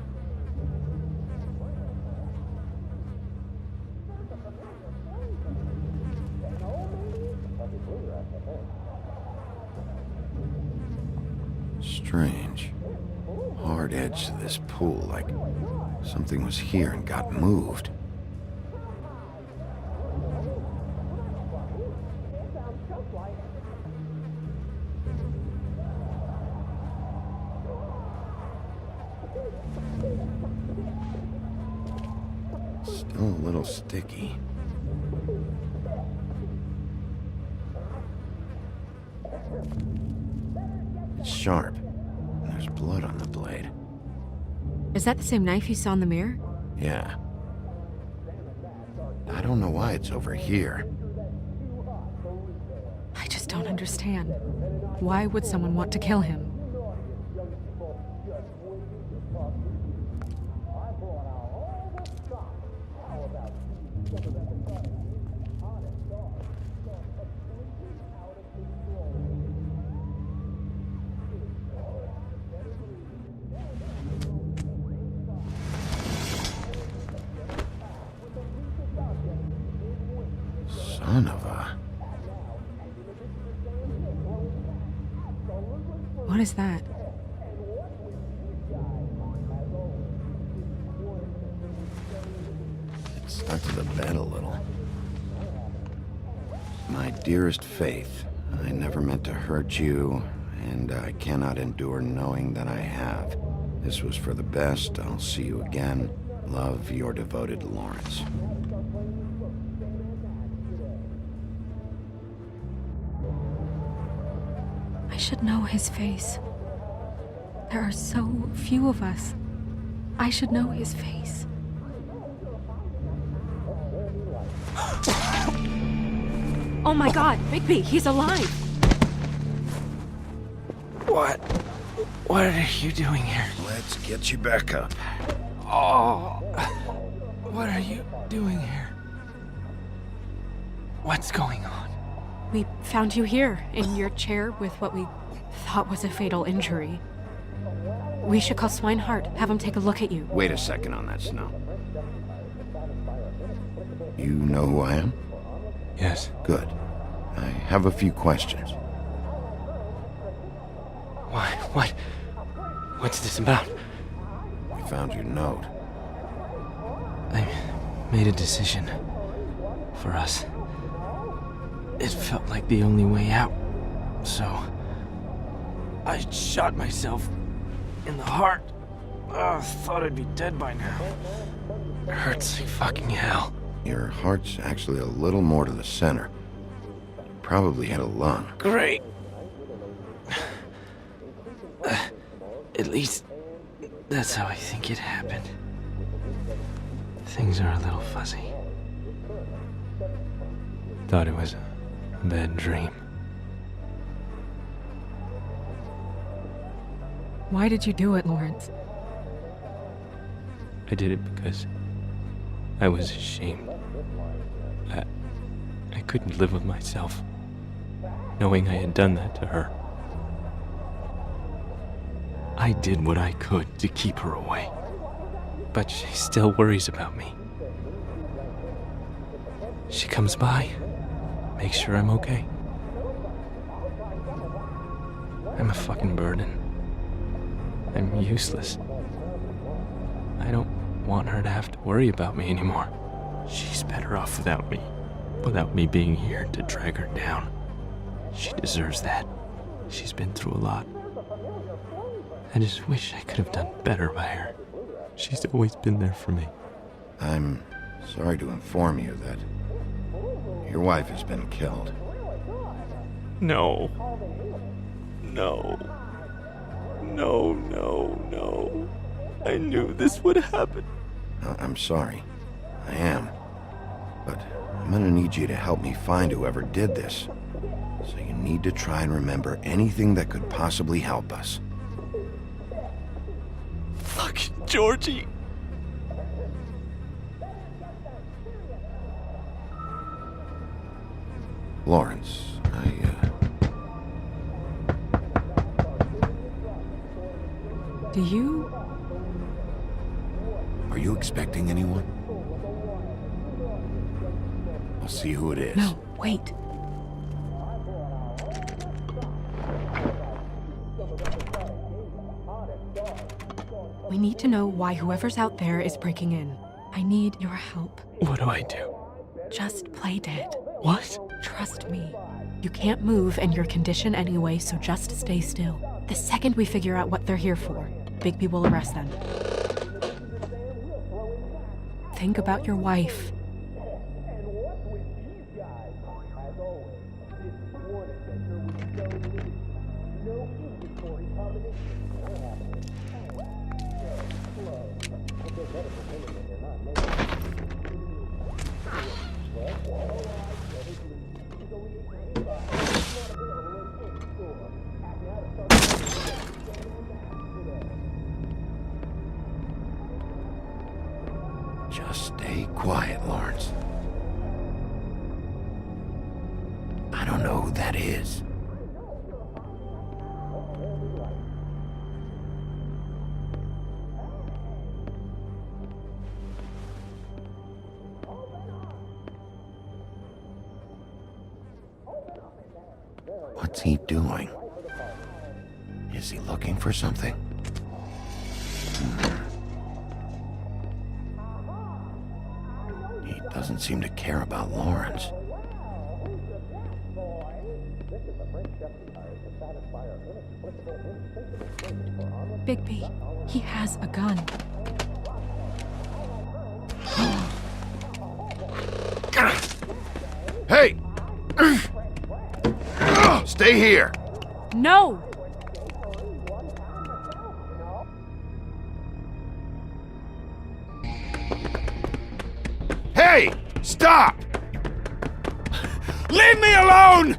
Strange. Hard edge to this pool, like something was here and got moved. Still a little sticky. It's sharp, and there's blood on the blade. Is that the same knife you saw in the mirror? Yeah. I don't know why it's over here. I just don't understand. Why would someone want to kill him? Son of a... What is that? It stuck to the bed a little. My dearest Faith, I never meant to hurt you, and I cannot endure knowing that I have. This was for the best. I'll see you again. Love, your devoted Lawrence. should know his face. There are so few of us. I should know his face. Oh my god, Bigby, he's alive! What are you doing here? Let's get you back up. Oh, what are you doing here? What's going on? We found you here, in your chair with what we thought was a fatal injury. We should call Swinehart, have him take a look at you. Wait a second on that, Snow. You know who I am? Yes. Good. I have a few questions. Why? What's this about? We found your note. I made a decision. For us. It felt like the only way out. So... I shot myself in the heart. Thought I'd be dead by now. It hurts like fucking hell. Your heart's actually a little more to the center. You probably had a lung. Great. At least, that's how I think it happened. Things are a little fuzzy. Thought it was a bad dream. Why did you do it, Lawrence? I did it because I was ashamed. I couldn't live with myself, knowing I had done that to her. I did what I could to keep her away, but she still worries about me. She comes by, makes sure I'm okay. I'm a fucking burden. I'm useless. I don't want her to have to worry about me anymore. She's better off without me being here to drag her down. She deserves that. She's been through a lot. I just wish I could have done better by her. She's always been there for me. I'm sorry to inform you that your wife has been killed. No. I knew this would happen. I'm sorry. I am. But I'm gonna need you to help me find whoever did this. So you need to try and remember anything that could possibly help us. Fucking Georgie. Lawrence, Do you... Are you expecting anyone? I'll see who it is. No, wait. We need to know why whoever's out there is breaking in. I need your help. What do I do? Just play dead. What? Trust me. You can't move in your condition anyway, so just stay still. The second we figure out what they're here for, Bigby will arrest them. Think about your wife. Just stay quiet, Lawrence. I don't know who that is. What's he doing? Is he looking for something? He doesn't seem to care about Lawrence. Bigby, he has a gun. Hey! Stay here! No! Hey! Stop! Leave me alone!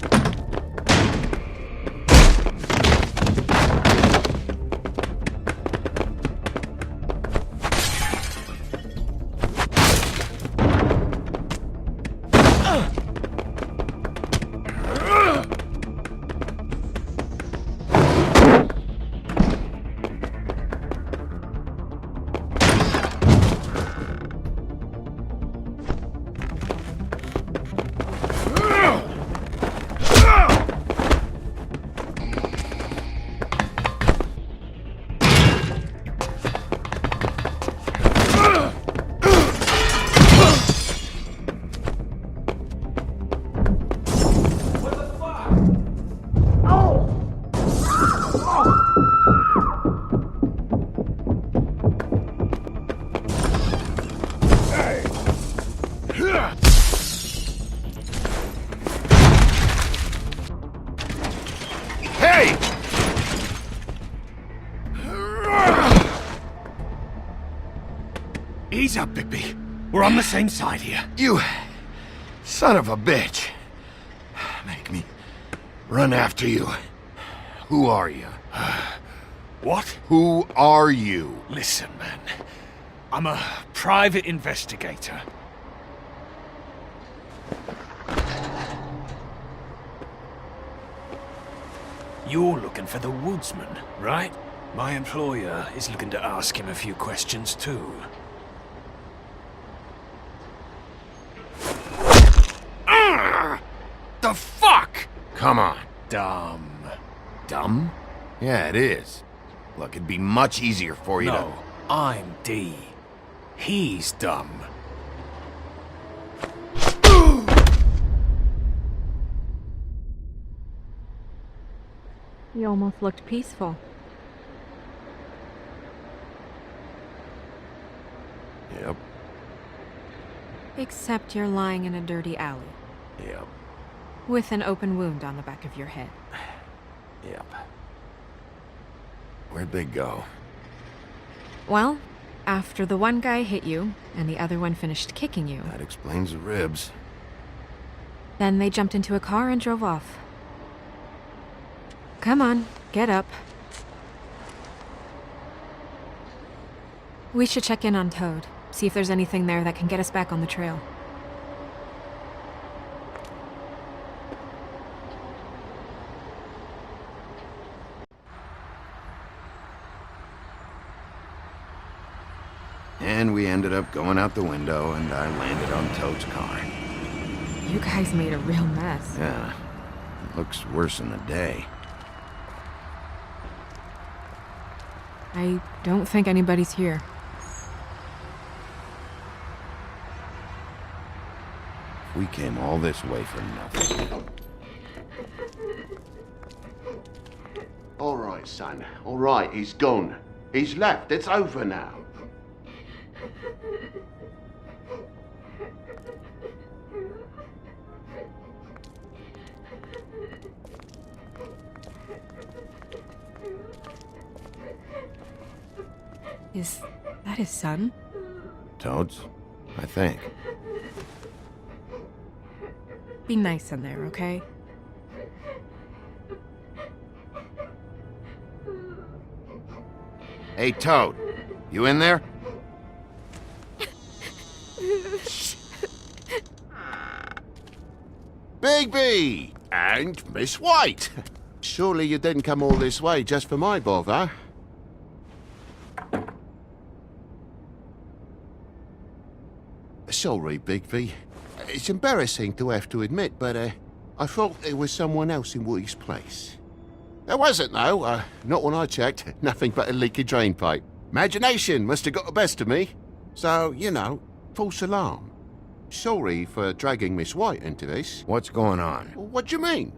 Hey! Ease up, Bigby. We're on the same side here. You son of a bitch. Make me run after you. Who are you? What? Who are you? Listen, man. I'm a private investigator. You're looking for the woodsman, right? My employer is looking to ask him a few questions, too. The fuck? Come on. Dumb. Dumb? Yeah, it is. Look, it'd be much easier for you to... No, I'm D. He's dumb. You almost looked peaceful. Yep. Except you're lying in a dirty alley. Yep. With an open wound on the back of your head. Yep. Where'd they go? Well, after the one guy hit you, and the other one finished kicking you... That explains the ribs. Then they jumped into a car and drove off. Come on, get up. We should check in on Toad. See if there's anything there that can get us back on the trail. And we ended up going out the window, and I landed on Toad's car. You guys made a real mess. Yeah. It looks worse in the day. I don't think anybody's here. We came all this way for nothing. All right, son. All right, he's gone. He's left. It's over now. Is that his son? Toad's? I think. Be nice in there, okay? Hey, Toad. You in there? Bigby! And Miss White! Surely you didn't come all this way just for my bother? Sorry, Bigby. It's embarrassing to have to admit, but I thought there was someone else in Woody's place. There wasn't, though. Not when I checked. Nothing but a leaky drain pipe. Imagination must have got the best of me. So, you know, false alarm. Sorry for dragging Miss White into this. What's going on? What do you mean?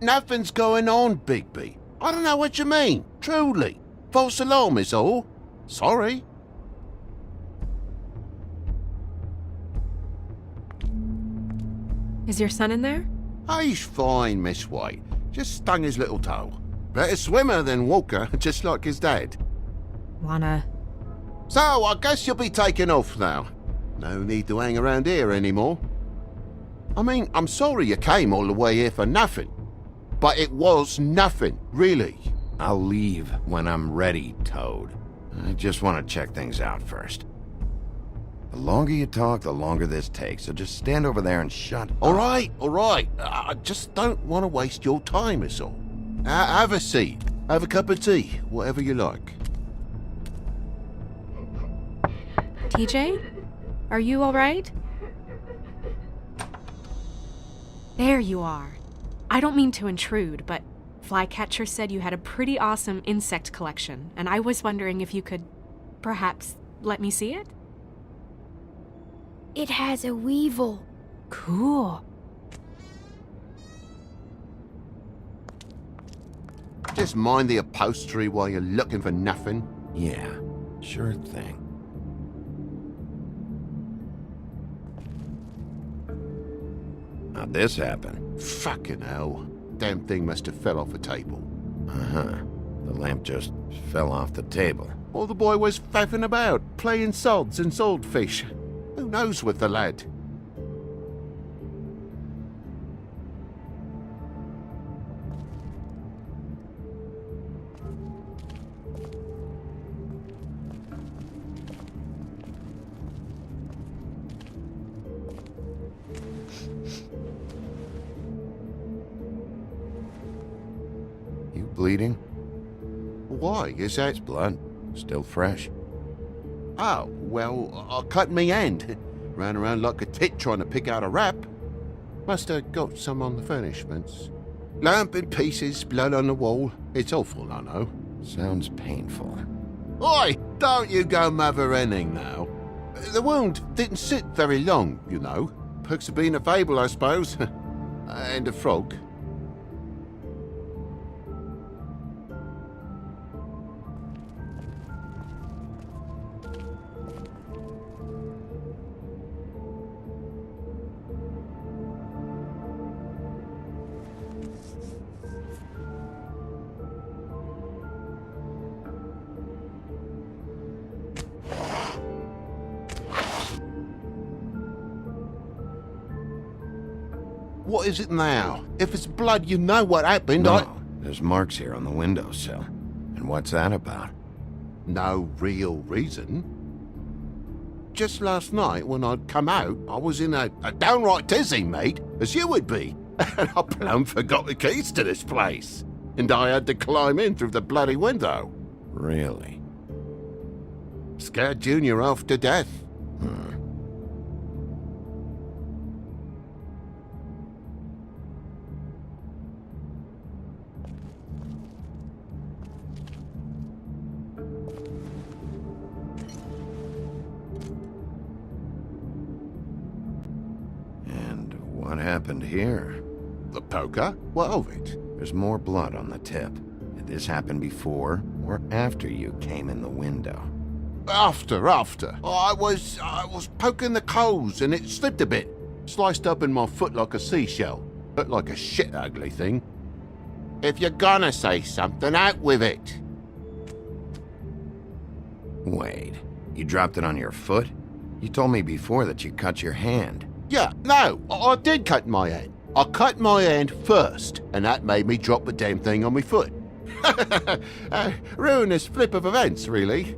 Nothing's going on, Bigby. I don't know what you mean. Truly. False alarm is all. Sorry. Is your son in there? Oh, he's fine, Miss White. Just stung his little toe. Better swimmer than Walker, just like his dad. Wanna... So, I guess you'll be taking off now. No need to hang around here anymore. I mean, I'm sorry you came all the way here for nothing. But it was nothing, really. I'll leave when I'm ready, Toad. I just want to check things out first. The longer you talk, the longer this takes, so just stand over there and shut up. All right. I just don't want to waste your time, is all. Have a seat. Have a cup of tea, whatever you like. TJ? Are you alright? There you are. I don't mean to intrude, but Flycatcher said you had a pretty awesome insect collection, and I was wondering if you could, perhaps, let me see it? It has a weevil. Cool. Just mind the upholstery while you're looking for nothing. Yeah, sure thing. How'd this happen? Fucking hell. Damn thing must have fell off a table. Uh-huh. The lamp just fell off the table. Or the boy was faffing about, playing sods and swordfish. Who knows with the lad? You bleeding? Why? Is that... It's blood. Still fresh. Oh, well, I cut me hand. Ran around like a tit trying to pick out a wrap. Must have got some on the furnishments. Lamp in pieces, blood on the wall. It's awful, I know. Sounds painful. Oi! Don't you go mother-henning now. The wound didn't sit very long, you know. Perks of being a fable, I suppose. And a frog. What is it now? If it's blood, you know what happened. No, there's marks here on the windowsill. And what's that about? No real reason. Just last night, when I'd come out, I was in a downright tizzy, mate, as you would be. And I plumb forgot the keys to this place. And I had to climb in through the bloody window. Really? Scared Junior off to death. What happened here? The poker? What of it? There's more blood on the tip. Did this happen before or after you came in the window? After. I was poking the coals and it slipped a bit. Sliced up in my foot like a seashell. Looked like a shit ugly thing. If you're gonna say something, out with it. Wait, you dropped it on your foot? You told me before that you cut your hand. Yeah, no, I did cut my hand. I cut my hand first, and that made me drop the damn thing on my foot. Ruinous flip of events, really.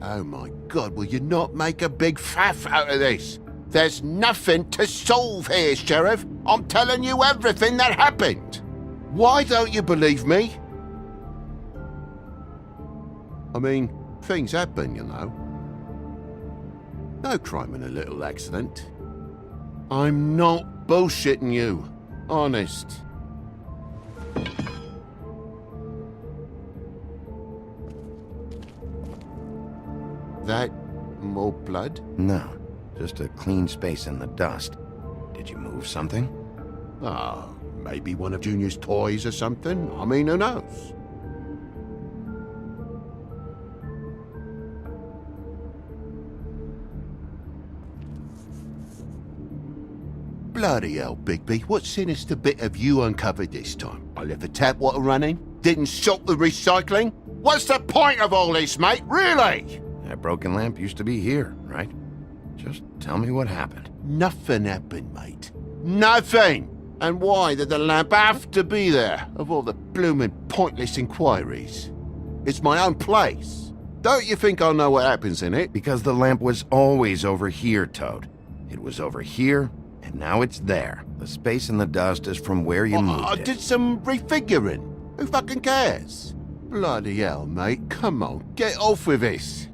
Oh my God, will you not make a big faff out of this? There's nothing to solve here, Sheriff. I'm telling you everything that happened. Why don't you believe me? I mean, things happen, you know. No crime in a little accident. I'm not bullshitting you. Honest. That more blood? No, just a clean space in the dust. Did you move something? Oh, maybe one of Junior's toys or something. I mean, who knows? Bloody hell, Bigby. What sinister bit have you uncovered this time? I left the tap water running? Didn't stop the recycling? What's the point of all this, mate? Really? That broken lamp used to be here, right? Just tell me what happened. Nothing happened, mate. Nothing! And why did the lamp have to be there, of all the bloomin' pointless inquiries? It's my own place. Don't you think I know what happens in it? Because the lamp was always over here, Toad. It was over here, and now it's there. The space in the dust is from where you moved I it. did some refiguring. Who fucking cares? Bloody hell, mate. Come on, get off with this.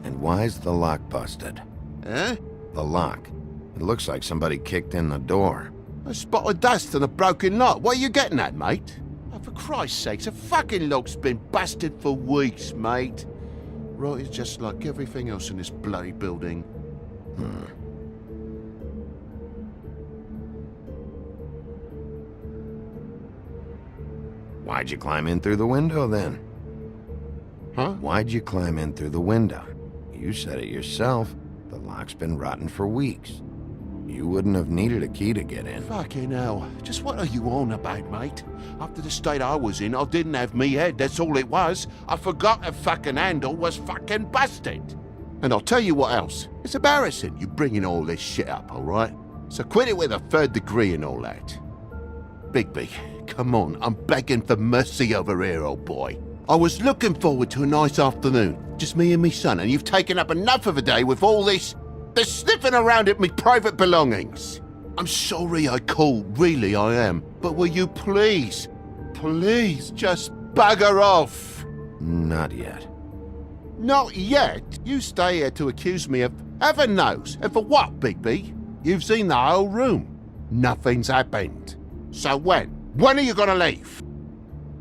And why's the lock busted? Eh? The lock. It looks like somebody kicked in the door. A spot of dust and a broken lock. What are you getting at, mate? Oh, for Christ's sakes, a fucking lock's been busted for weeks, mate. Right, it's just like everything else in this bloody building. Why'd you climb in through the window, then? Huh? Why'd you climb in through the window? You said it yourself. The lock's been rotten for weeks. You wouldn't have needed a key to get in. Fucking hell. Just what are you on about, mate? After the state I was in, I didn't have me head, that's all it was. I forgot a fucking handle was fucking busted. And I'll tell you what else. It's embarrassing you bringing all this shit up, alright? So quit it with a 3rd degree and all that. Bigby, come on, I'm begging for mercy over here, old boy. I was looking forward to a nice afternoon, just me and me son, and you've taken up enough of a day with all this sniffing around at me private belongings. I'm sorry I called, really I am, but will you please just bugger off? Not yet. Not yet? You stay here to accuse me of heaven knows, and for what, Bigby? You've seen the whole room. Nothing's happened. So when? When are you gonna leave?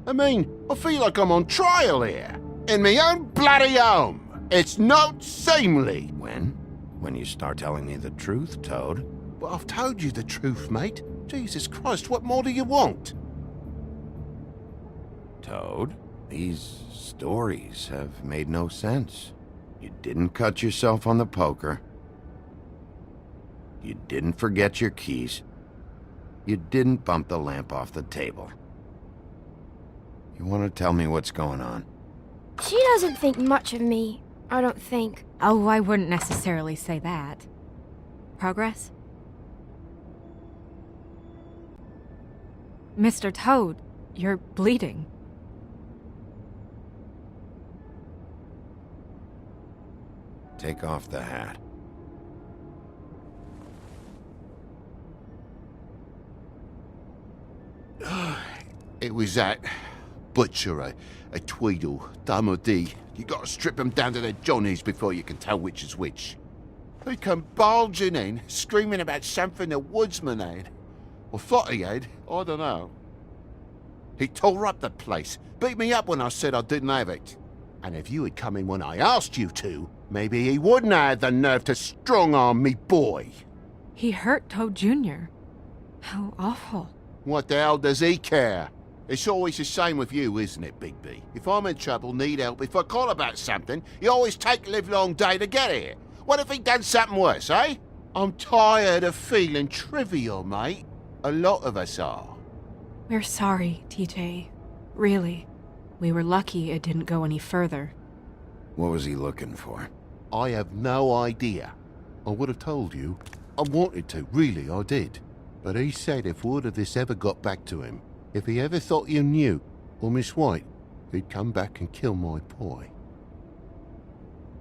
I mean, I feel like I'm on trial here. In my own bloody home. It's not seemly. When? When you start telling me the truth, Toad. Well, I've told you the truth, mate. Jesus Christ, what more do you want? Toad, these stories have made no sense. You didn't cut yourself on the poker. You didn't forget your keys. You didn't bump the lamp off the table. You want to tell me what's going on? She doesn't think much of me, I don't think. Oh, I wouldn't necessarily say that. Progress? Mr. Toad, you're bleeding. Take off the hat. It was that butcher, a Tweedle, Dum or D. You gotta strip them down to their johnnies before you can tell which is which. He come bulging in, screaming about something the woodsman had. Or thought he had, I don't know. He tore up the place, beat me up when I said I didn't have it. And if you had come in when I asked you to, maybe he wouldn't have had the nerve to strong-arm me boy. He hurt Toad Jr. How awful. What the hell does he care? It's always the same with you, isn't it, Bigby? If I'm in trouble, need help, if I call about something, you always take a livelong day to get here. What if he'd done something worse, eh? I'm tired of feeling trivial, mate. A lot of us are. We're sorry, TJ. Really. We were lucky it didn't go any further. What was he looking for? I have no idea. I would have told you. I wanted to, really, I did. But he said if word of this ever got back to him, if he ever thought you knew, or Miss White, he'd come back and kill my boy.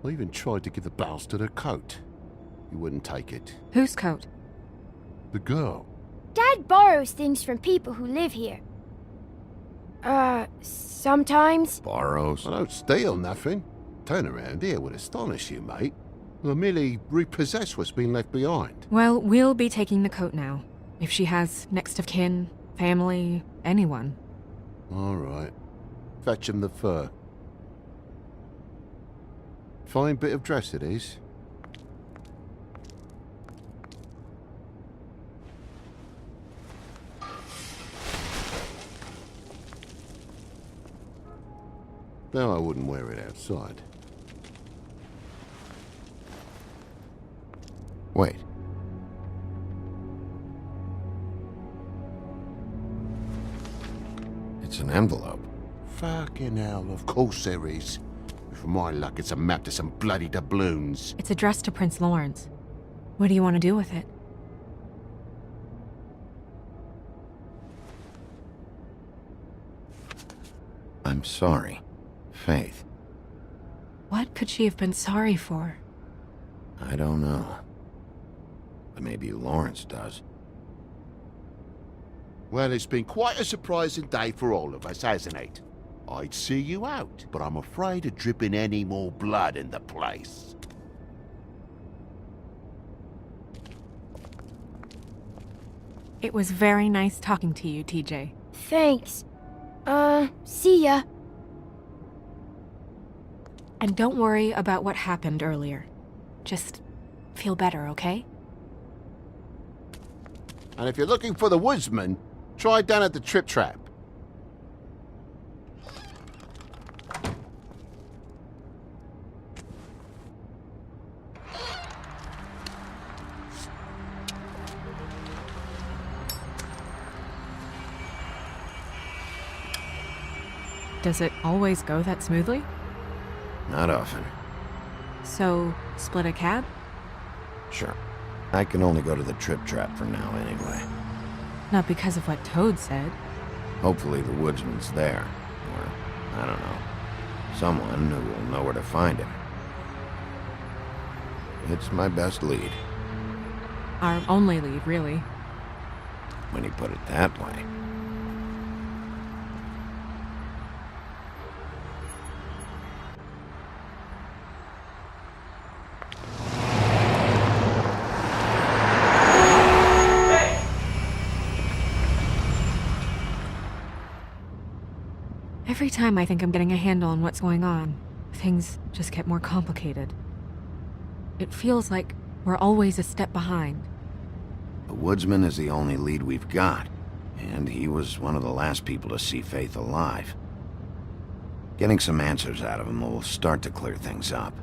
I even tried to give the bastard a coat. He wouldn't take it. Whose coat? The girl. Dad borrows things from people who live here. Sometimes. Borrows? I don't steal nothing. Turn around here would astonish you, mate. I merely repossess what's been left behind. Well, we'll be taking the coat now. If she has next of kin, family, anyone. All right. Fetch him the fur. Fine bit of dress it is. though I wouldn't wear it outside. Wait. It's an envelope. Fucking hell, of course there is. For my luck, it's a map to some bloody doubloons. It's addressed to Prince Lawrence. What do you want to do with it? I'm sorry, Faith. What could she have been sorry for? I don't know. But maybe Lawrence does. Well, it's been quite a surprising day for all of us, hasn't it? I'd see you out, but I'm afraid of dripping any more blood in the place. It was very nice talking to you, TJ. Thanks. See ya. And don't worry about what happened earlier. Just feel better, okay? And if you're looking for the woodsman, try down at the Trip Trap. Does it always go that smoothly? Not often. So, split a cab? Sure. I can only go to the Trip Trap for now anyway. Not because of what Toad said. Hopefully the woodsman's there. Or, I don't know, someone who will know where to find him. It's my best lead. Our only lead, really. When you put it that way. Every time I think I'm getting a handle on what's going on, things just get more complicated. It feels like we're always a step behind. The woodsman is the only lead we've got, and he was one of the last people to see Faith alive. Getting some answers out of him will start to clear things up.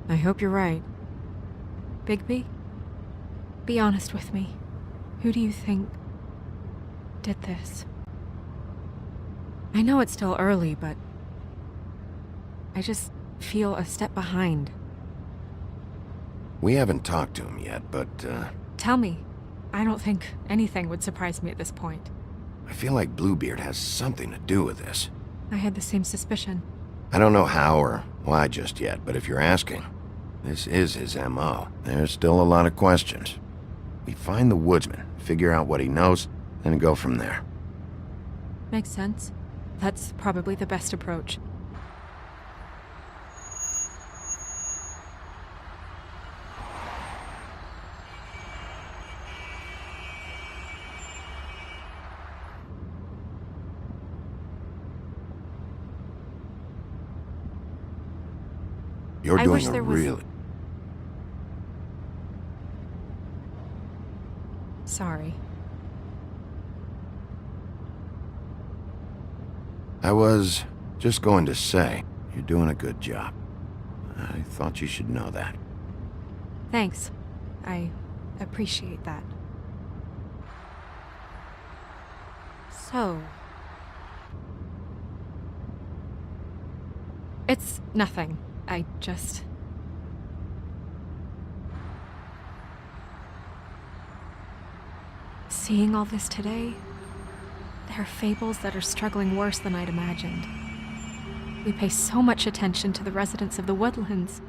I hope you're right. Bigby? Be honest with me. Who do you think did this? I know it's still early, but I just feel a step behind. We haven't talked to him yet, but, Tell me. I don't think anything would surprise me at this point. I feel like Bluebeard has something to do with this. I had the same suspicion. I don't know how or why just yet, but if you're asking, this is his M.O. There's still a lot of questions. We find the woodsman, figure out what he knows, then go from there. Makes sense. That's probably the best approach. You're doing a really... Sorry. I was just going to say, you're doing a good job. I thought you should know that. Thanks. I appreciate that. So... It's nothing. I just... Seeing all this today, there are fables that are struggling worse than I'd imagined. We pay so much attention to the residents of the woodlands.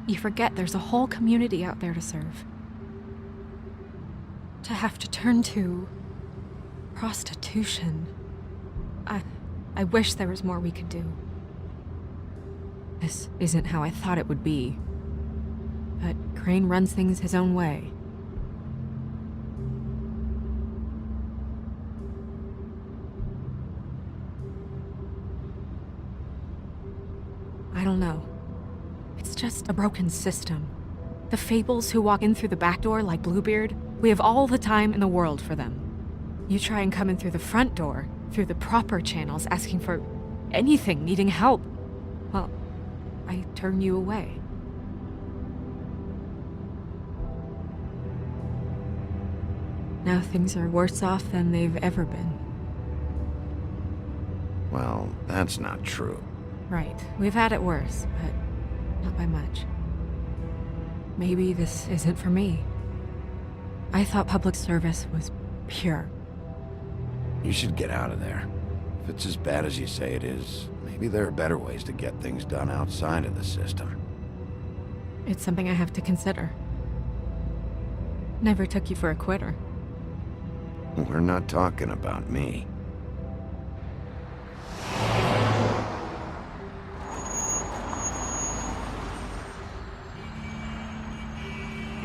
You forget there's a whole community out there to serve. To have to turn to... prostitution. I wish there was more we could do. This isn't how I thought it would be. But Crane runs things his own way. I don't know. It's just a broken system. The fables who walk in through the back door like Bluebeard, we have all the time in the world for them. You try and come in through the front door, through the proper channels, asking for anything needing help, well, I turn you away. Now things are worse off than they've ever been. Well, that's not true. Right. We've had it worse, but not by much. Maybe this isn't for me. I thought public service was pure. You should get out of there. If it's as bad as you say it is, maybe there are better ways to get things done outside of the system. It's something I have to consider. Never took you for a quitter. We're not talking about me.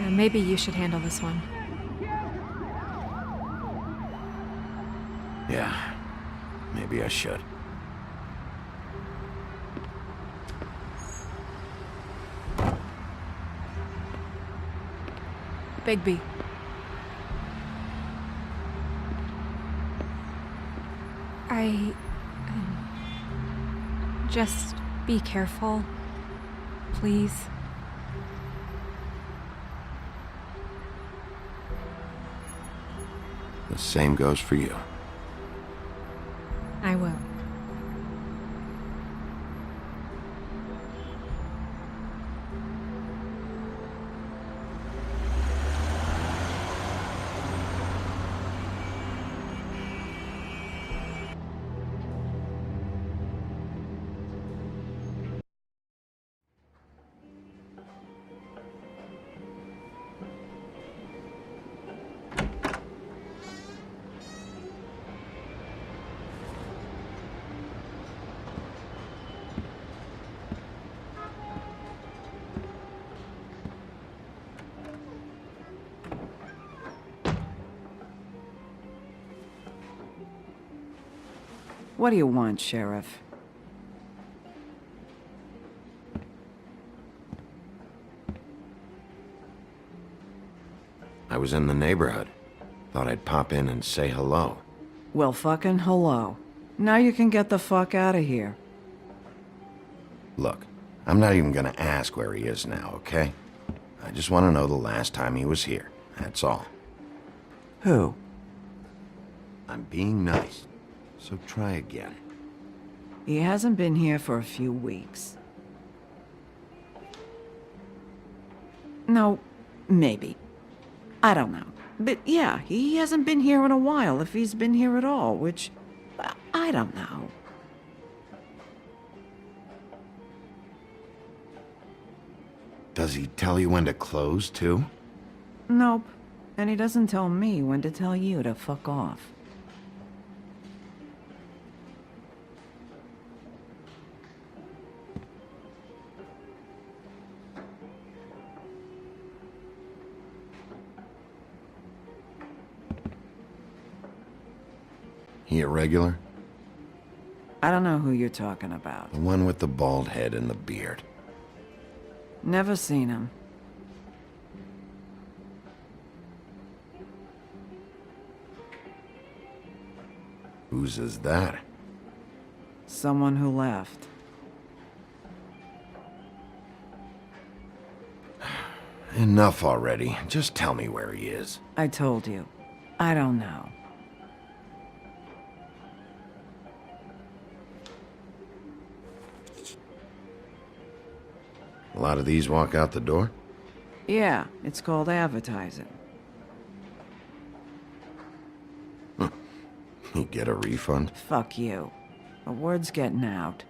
Maybe you should handle this one. Yeah, maybe I should. Bigby. Just be careful, please. The same goes for you. I will. What do you want, Sheriff? I was in the neighborhood. Thought I'd pop in and say hello. Well, fucking hello. Now you can get the fuck out of here. Look, I'm not even gonna ask where he is now, okay? I just want to know the last time he was here. That's all. Who? I'm being nice. So try again. He hasn't been here for a few weeks. No, maybe. I don't know. But yeah, he hasn't been here in a while, if he's been here at all, which... I don't know. Does he tell you when to close, too? Nope. And he doesn't tell me when to tell you to fuck off. He a regular? I don't know who you're talking about. The one with the bald head and the beard. Never seen him. Whose is that? Someone who left. Enough already. Just tell me where he is. I told you. I don't know. A lot of these walk out the door? Yeah, it's called advertising. You get a refund? Fuck you. The word's getting out.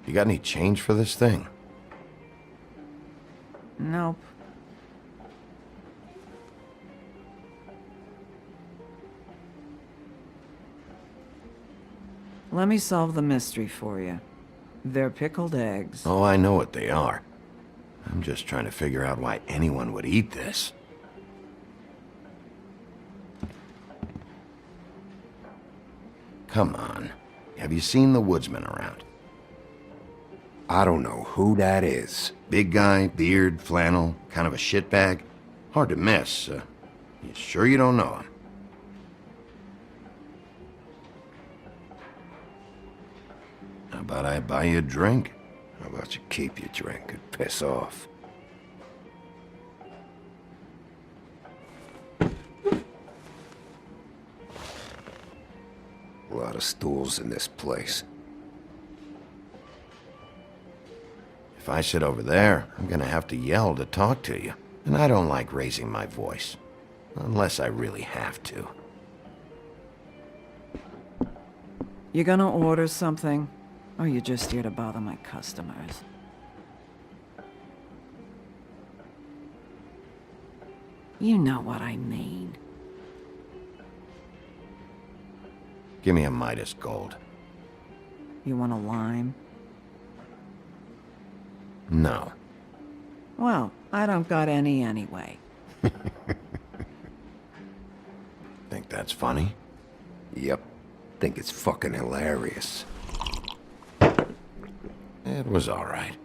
You got any change for this thing? Nope. Let me solve the mystery for you. They're pickled eggs. Oh, I know what they are. I'm just trying to figure out why anyone would eat this. Come on. Have you seen the woodsman around? I don't know who that is. Big guy, beard, flannel, kind of a shitbag. Hard to miss. You sure you don't know him? How about I buy you a drink? How about you keep your drink and piss off? A lot of stools in this place. If I sit over there, I'm gonna have to yell to talk to you. And I don't like raising my voice. Unless I really have to. You gonna order something? Or you just here to bother my customers? You know what I mean. Give me a Midas Gold. You want a lime? No. Well, I don't got any anyway. Think that's funny? Yep. Think it's fucking hilarious. It was all right.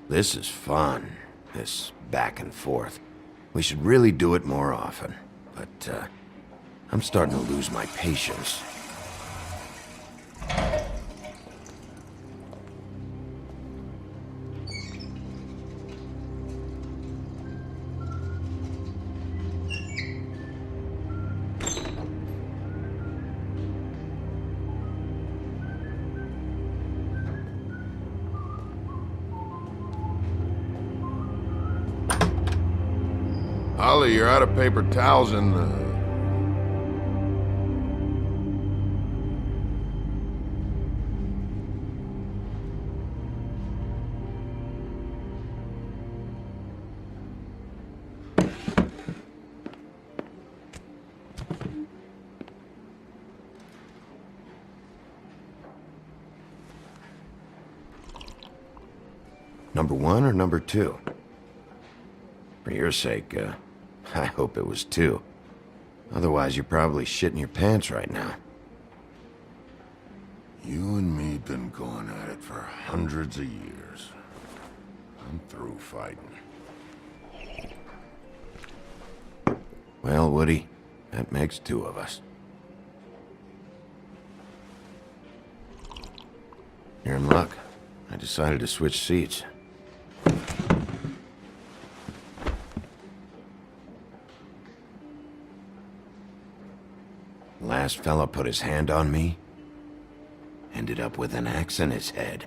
This is fun. This back and forth. We should really do it more often. But, I'm starting to lose my patience. Holly, you're out of paper towels and, Number 1 or number 2? For your sake, I hope it was 2. Otherwise, you're probably shitting your pants right now. You and me been going at it for hundreds of years. I'm through fighting. Well, Woody, that makes 2 of us. You're in luck. I decided to switch seats. Last fella put his hand on me, ended up with an axe in his head.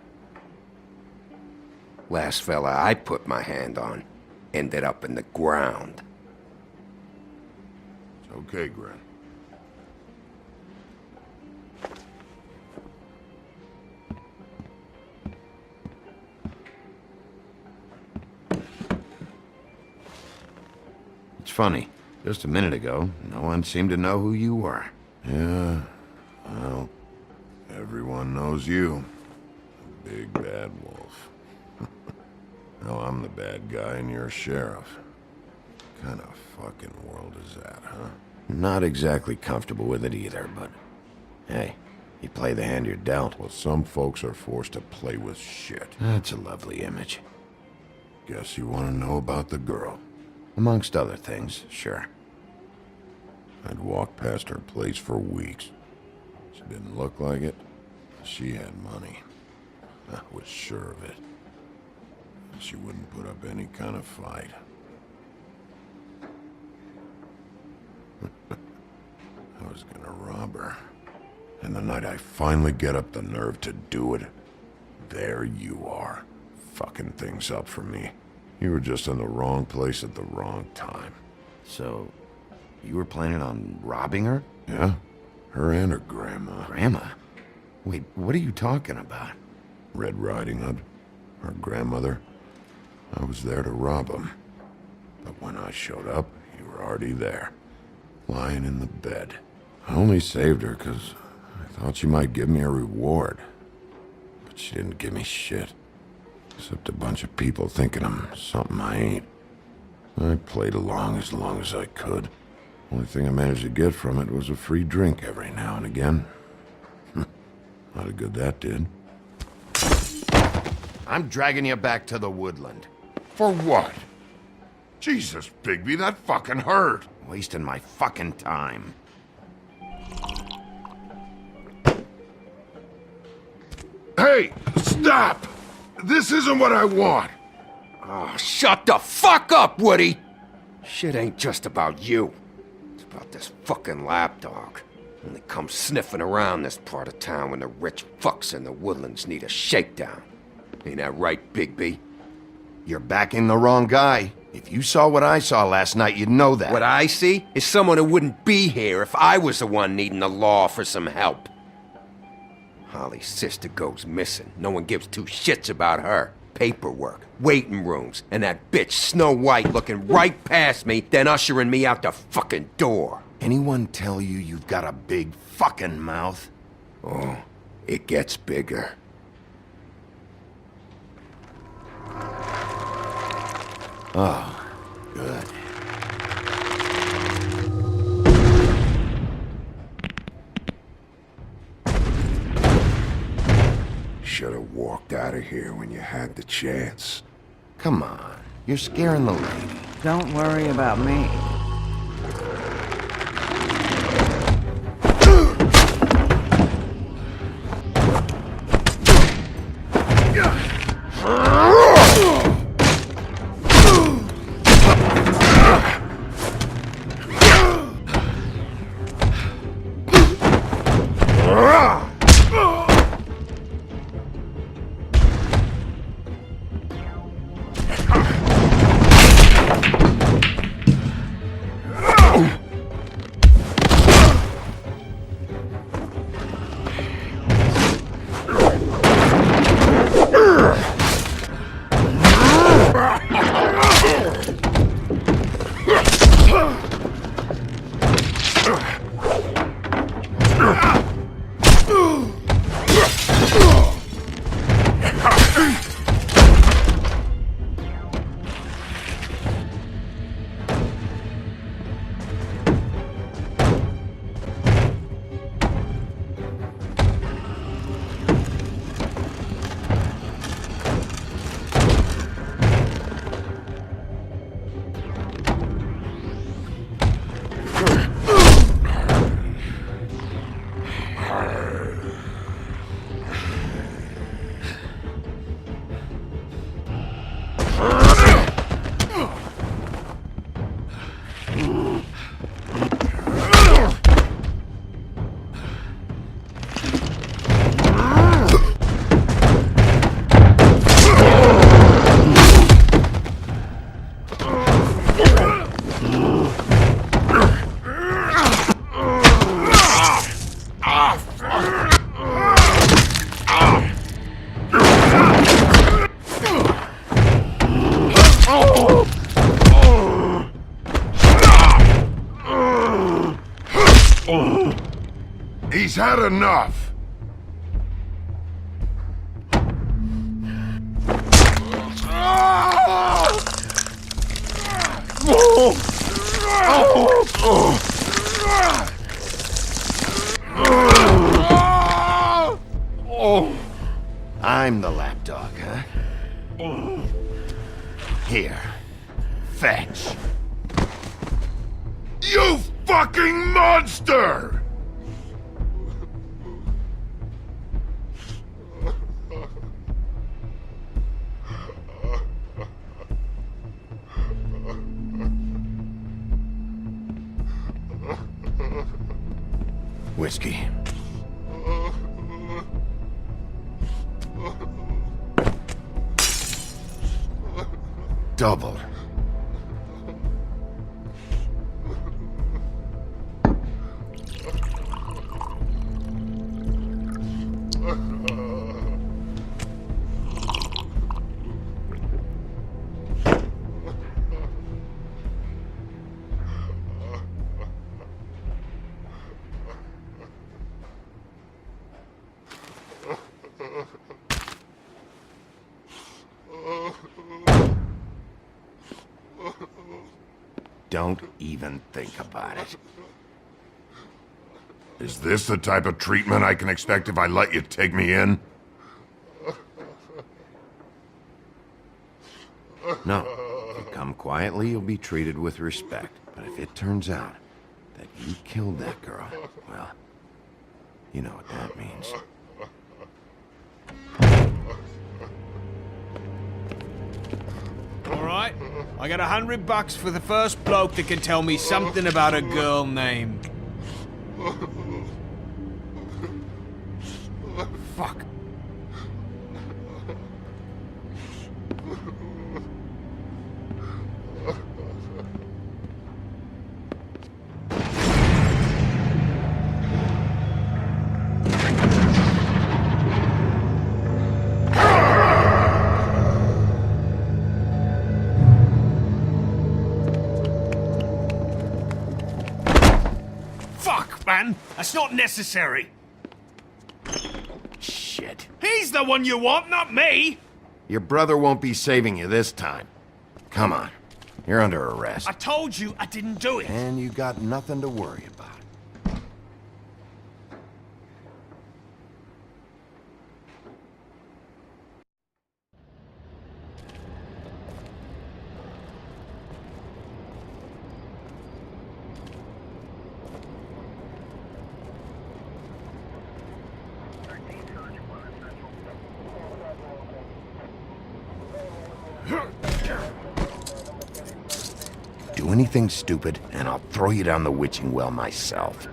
Last fella I put my hand on ended up in the ground. It's okay, Gren. It's funny. Just a minute ago, no one seemed to know who you were. Yeah, well, everyone knows you. The big bad wolf. Now I'm the bad guy and you're sheriff. What kind of fucking world is that, huh? Not exactly comfortable with it either, but hey, you play the hand you're dealt. Well, some folks are forced to play with shit. That's a lovely image. Guess you want to know about the girl. Amongst other things, sure. I'd walked past her place for weeks. She didn't look like it. She had money. I was sure of it. She wouldn't put up any kind of fight. I was gonna rob her. And the night I finally get up the nerve to do it, there you are, fucking things up for me. You were just in the wrong place at the wrong time. So, you were planning on robbing her? Yeah, her and her grandma. Grandma? Wait, what are you talking about? Red Riding Hood, her grandmother. I was there to rob them. But when I showed up, you were already there, lying in the bed. I only saved her because I thought she might give me a reward. But she didn't give me shit. Except a bunch of people thinking I'm something I ain't. I played along as I could. Only thing I managed to get from it was a free drink every now and again. Lot of good that did. I'm dragging you back to the woodland. For what? Jesus, Bigby, that fucking hurt. Wasting my fucking time. Hey, stop! This isn't what I want. Oh, shut the fuck up, Woody! Shit ain't just about you. It's about this fucking lapdog. Only comes sniffing around this part of town when the rich fucks in the woodlands need a shakedown. Ain't that right, Bigby? You're backing the wrong guy. If you saw what I saw last night, you'd know that. What I see is someone who wouldn't be here if I was the one needing the law for some help. Holly's sister goes missing. No one gives two shits about her. Paperwork, waiting rooms, and that bitch Snow White looking right past me, then ushering me out the fucking door. Anyone tell you you've got a big fucking mouth? Oh, it gets bigger. Oh, good. Should have walked out of here when you had the chance. Come on, you're scaring the lady. Don't worry about me. He's had enough. I'm the lapdog, huh? Here. Fetch. You fucking monster! Whiskey. Double. don't even think about it. Is this the type of treatment I can expect if I let you take me in? No. If you come quietly, you'll be treated with respect. But if it turns out that you killed that girl, well, you know what that means. Alright, I got $100 for the first bloke that can tell me something about a girl named... Fuck. Fuck, man! That's not necessary! Shit. He's the one you want, not me! Your brother won't be saving you this time. Come on. You're under arrest. I told you I didn't do it! And you got nothing to worry about. Do anything stupid, and I'll throw you down the witching well myself.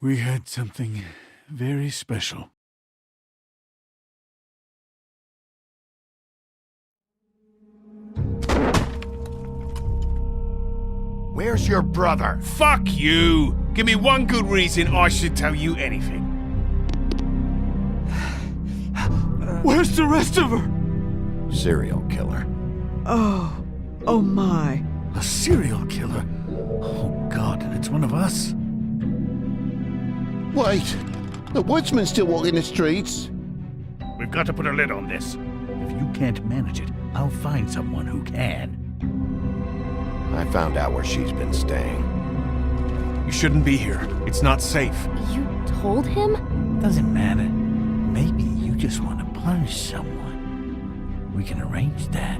We had something very special. Where's your brother? Fuck you! Give me one good reason I should tell you anything. Where's the rest of her? Serial killer. Oh my. A serial killer? Oh God, and it's one of us? Wait, the woodsman's still walking the streets. We've got to put a lid on this. If you can't manage it, I'll find someone who can. I found out where she's been staying. You shouldn't be here. It's not safe. You told him? Doesn't matter. Maybe you just want to punish someone. We can arrange that.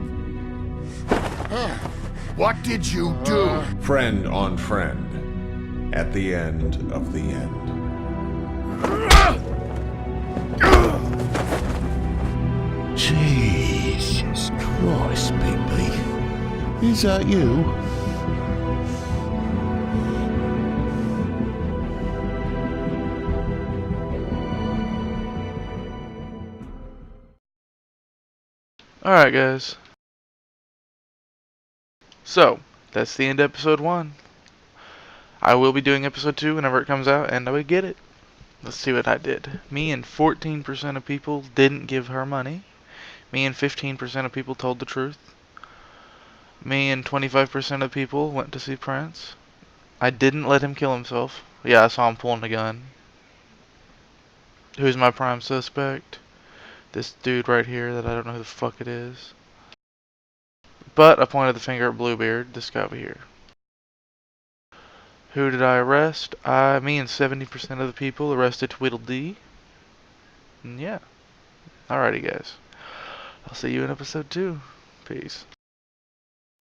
What did you do? Friend on friend. At the end of the end. Jesus Christ, Bigby. Is that you? Alright guys. So, that's the end of episode 1. I will be doing episode 2 whenever it comes out, and I would get it. Let's see what I did. Me and 14% of people didn't give her money. Me and 15% of people told the truth. Me and 25% of people went to see Prince. I didn't let him kill himself. Yeah, I saw him pulling a gun. Who's my prime suspect? This dude right here that I don't know who the fuck it is. But I pointed the finger at Bluebeard, this guy over here. Who did I arrest? Me and 70% of the people arrested Tweedledee. And yeah. Alrighty, guys. I'll see you in episode 2. Peace.